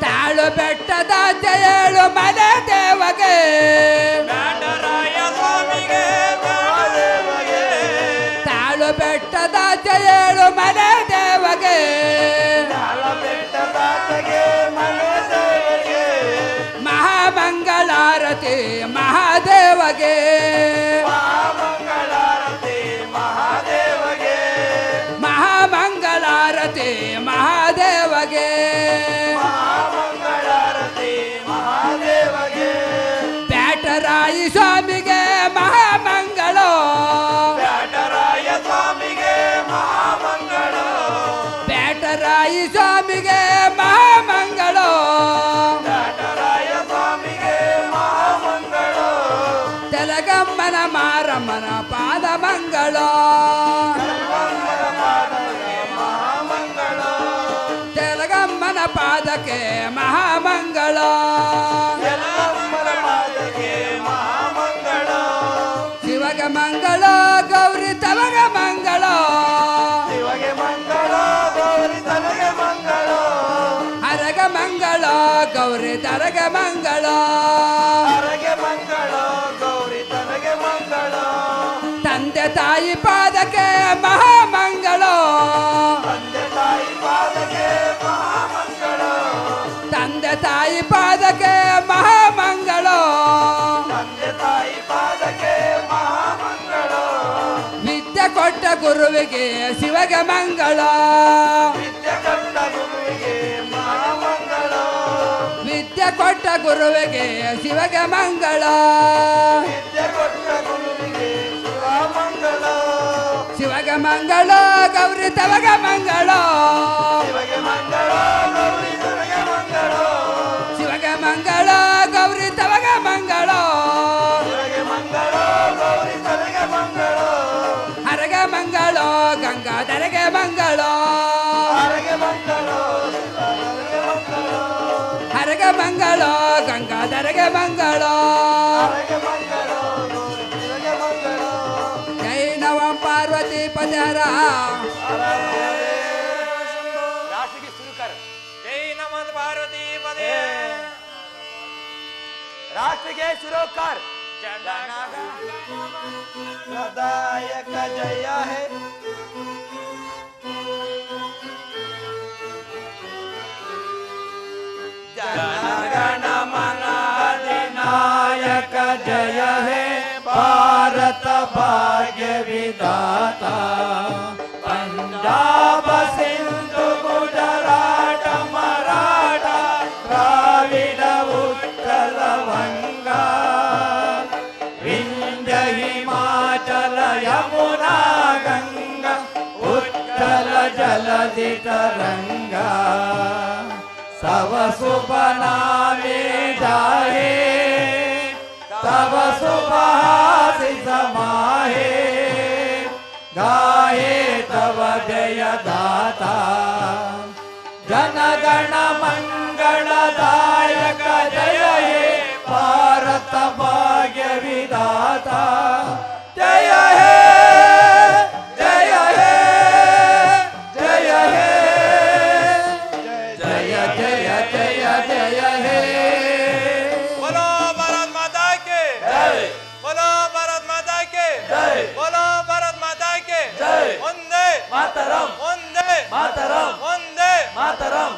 ತಾಳು ಬೆಟ್ಟದ ಜಯಳು ಮನೆ ದೇವಗೆ ತಾಳು ಬೆಟ್ಟದ ಜಯಳು ಮನೆ ದೇವಗೆ ಮಹಾಮಂಗಳಾರತಿ ಮಹಾದೇವಗೆ ಮಹಾಮಂಗಳಾರತಿ ಮಹಾದೇವಗೆ ಬ್ಯಾಟರಾಯಿ ಸ್ವಾಮಿಗೆ ಮಹಾಮಂಗಳ ಬ್ಯಾಟರಾಯಿ ಸ್ವಾಮಿಗೆ ಮಹಾಮಂಗಳ ತೆಲಗಮ್ಮನ ಮಾರಮ್ಮನ ಪಾದ ಮಂಗಳ ಪಾದಕ್ಕೆ ಮಹಾಮಂಗಳ ಎಲ್ಲಮ್ಮನ ಪಾದಕ್ಕೆ ಮಹಾಮಂಗಳ ಶಿವಗ ಮಂಗಳ ಗೌರಿ ತವಗ ಮಂಗಳ ಶಿವಗೆ ಮಂಗಳ ಗೌರಿ ತನಗೆ ಮಂಗಳ ಹರಗ ಮಂಗಳ ಗೌರಿ ತರಗ ಮಂಗಳ ಹರಗೆ ಮಂಗಳ ಗೌರಿ ತನಗೆ ಮಂಗಳ ತಂದೆ ತಾಯಿ ಪಾದಕ್ಕೆ ಮಹಾಮಂಗಳ ತಂದೆ ತಾಯಿ ಪಾದಕ್ಕೆ ಮಹಾಮಂಗಳ ತಂದೆ ತಾಯಿ ಪಾದಕ್ಕೆ ಮಹಾಮಂಗಳ ತಂದೆ ತಾಯಿ ಪಾದಕ್ಕೆ ಮಹಾಮಂಗಳ ವಿದ್ಯೆ ಕೊಟ್ಟ ಗುರುವಿಗೆ ಶಿವಗ ಮಂಗಳ ವಿದ್ಯೆ ಕೊಟ್ಟ ಗುರುವಿಗೆ ಮಹಾಮಂಗಳ ವಿದ್ಯೆ ಕೊಟ್ಟ ಗುರುವಿಗೆ ಶಿವಗ ಮಂಗಳ ವಿದ್ಯೆ ಕೊಟ್ಟ ಗುರುವಿಗೆ ಶಿವಮಂಗಳ ಶಿವಗ ಮಂಗಳ ಗೌರಿ ತವಗ ಮಂಗಳ ಶಿವಗೆ ಮಂಗಳ ಗೌರಿ ತನಗೆ ಮಂಗಳ ಶಿವಗ ಮಂಗಳ ಗೌರಿ ತವಗ ಮಂಗಳ ಶಿವಗೆ ಮಂಗಳ ಗೌರಿ ತನಗೆ ಮಂಗಳ ಹರಗ ಮಂಗಳ ಗಂಗಾಧರಗೆ ಮಂಗಳ ಹರಗೆ ಮಂಗಳ ಶಿವಗೆ ಮಂಗಳ ಹರಗ ಮಂಗಳ ಗಂಗಾಧರಗೆ ಮಂಗಳ ಹರಗೆ ಮಂಗಳ ಗೌರಿ ಶಿವಗೆ ಮಂಗಳ ಜೈ ನವ ಪಾರ್ವತಿ ಪದರ राष्ट्र शुरू कर जय नमः पार्वती पदे राष्ट्र के शुरू कर प्रदायक जय है जनगण मन अधिनायक जय हे भारत भाग्य विधाता पंजाब सिंधु गुजरात मराठा द्राविड उत्कल वंगा विंध्य हिमाचल यमुना गंगा उत्कल जलधि तरंगा तव शुभ नामे जाहे तव सुभाषित समाहे गाहे तव जय दाता जनगण मंगलदायक जय हे भारत भाग्य विधाता जय हे जय हे जय हे जय जय जय जय हे बोलो भारत माता के जय बोलो भारत माता के जय बोलो भारत माता के जय वंदे मातरम वंदे मातरम वंदे मातरम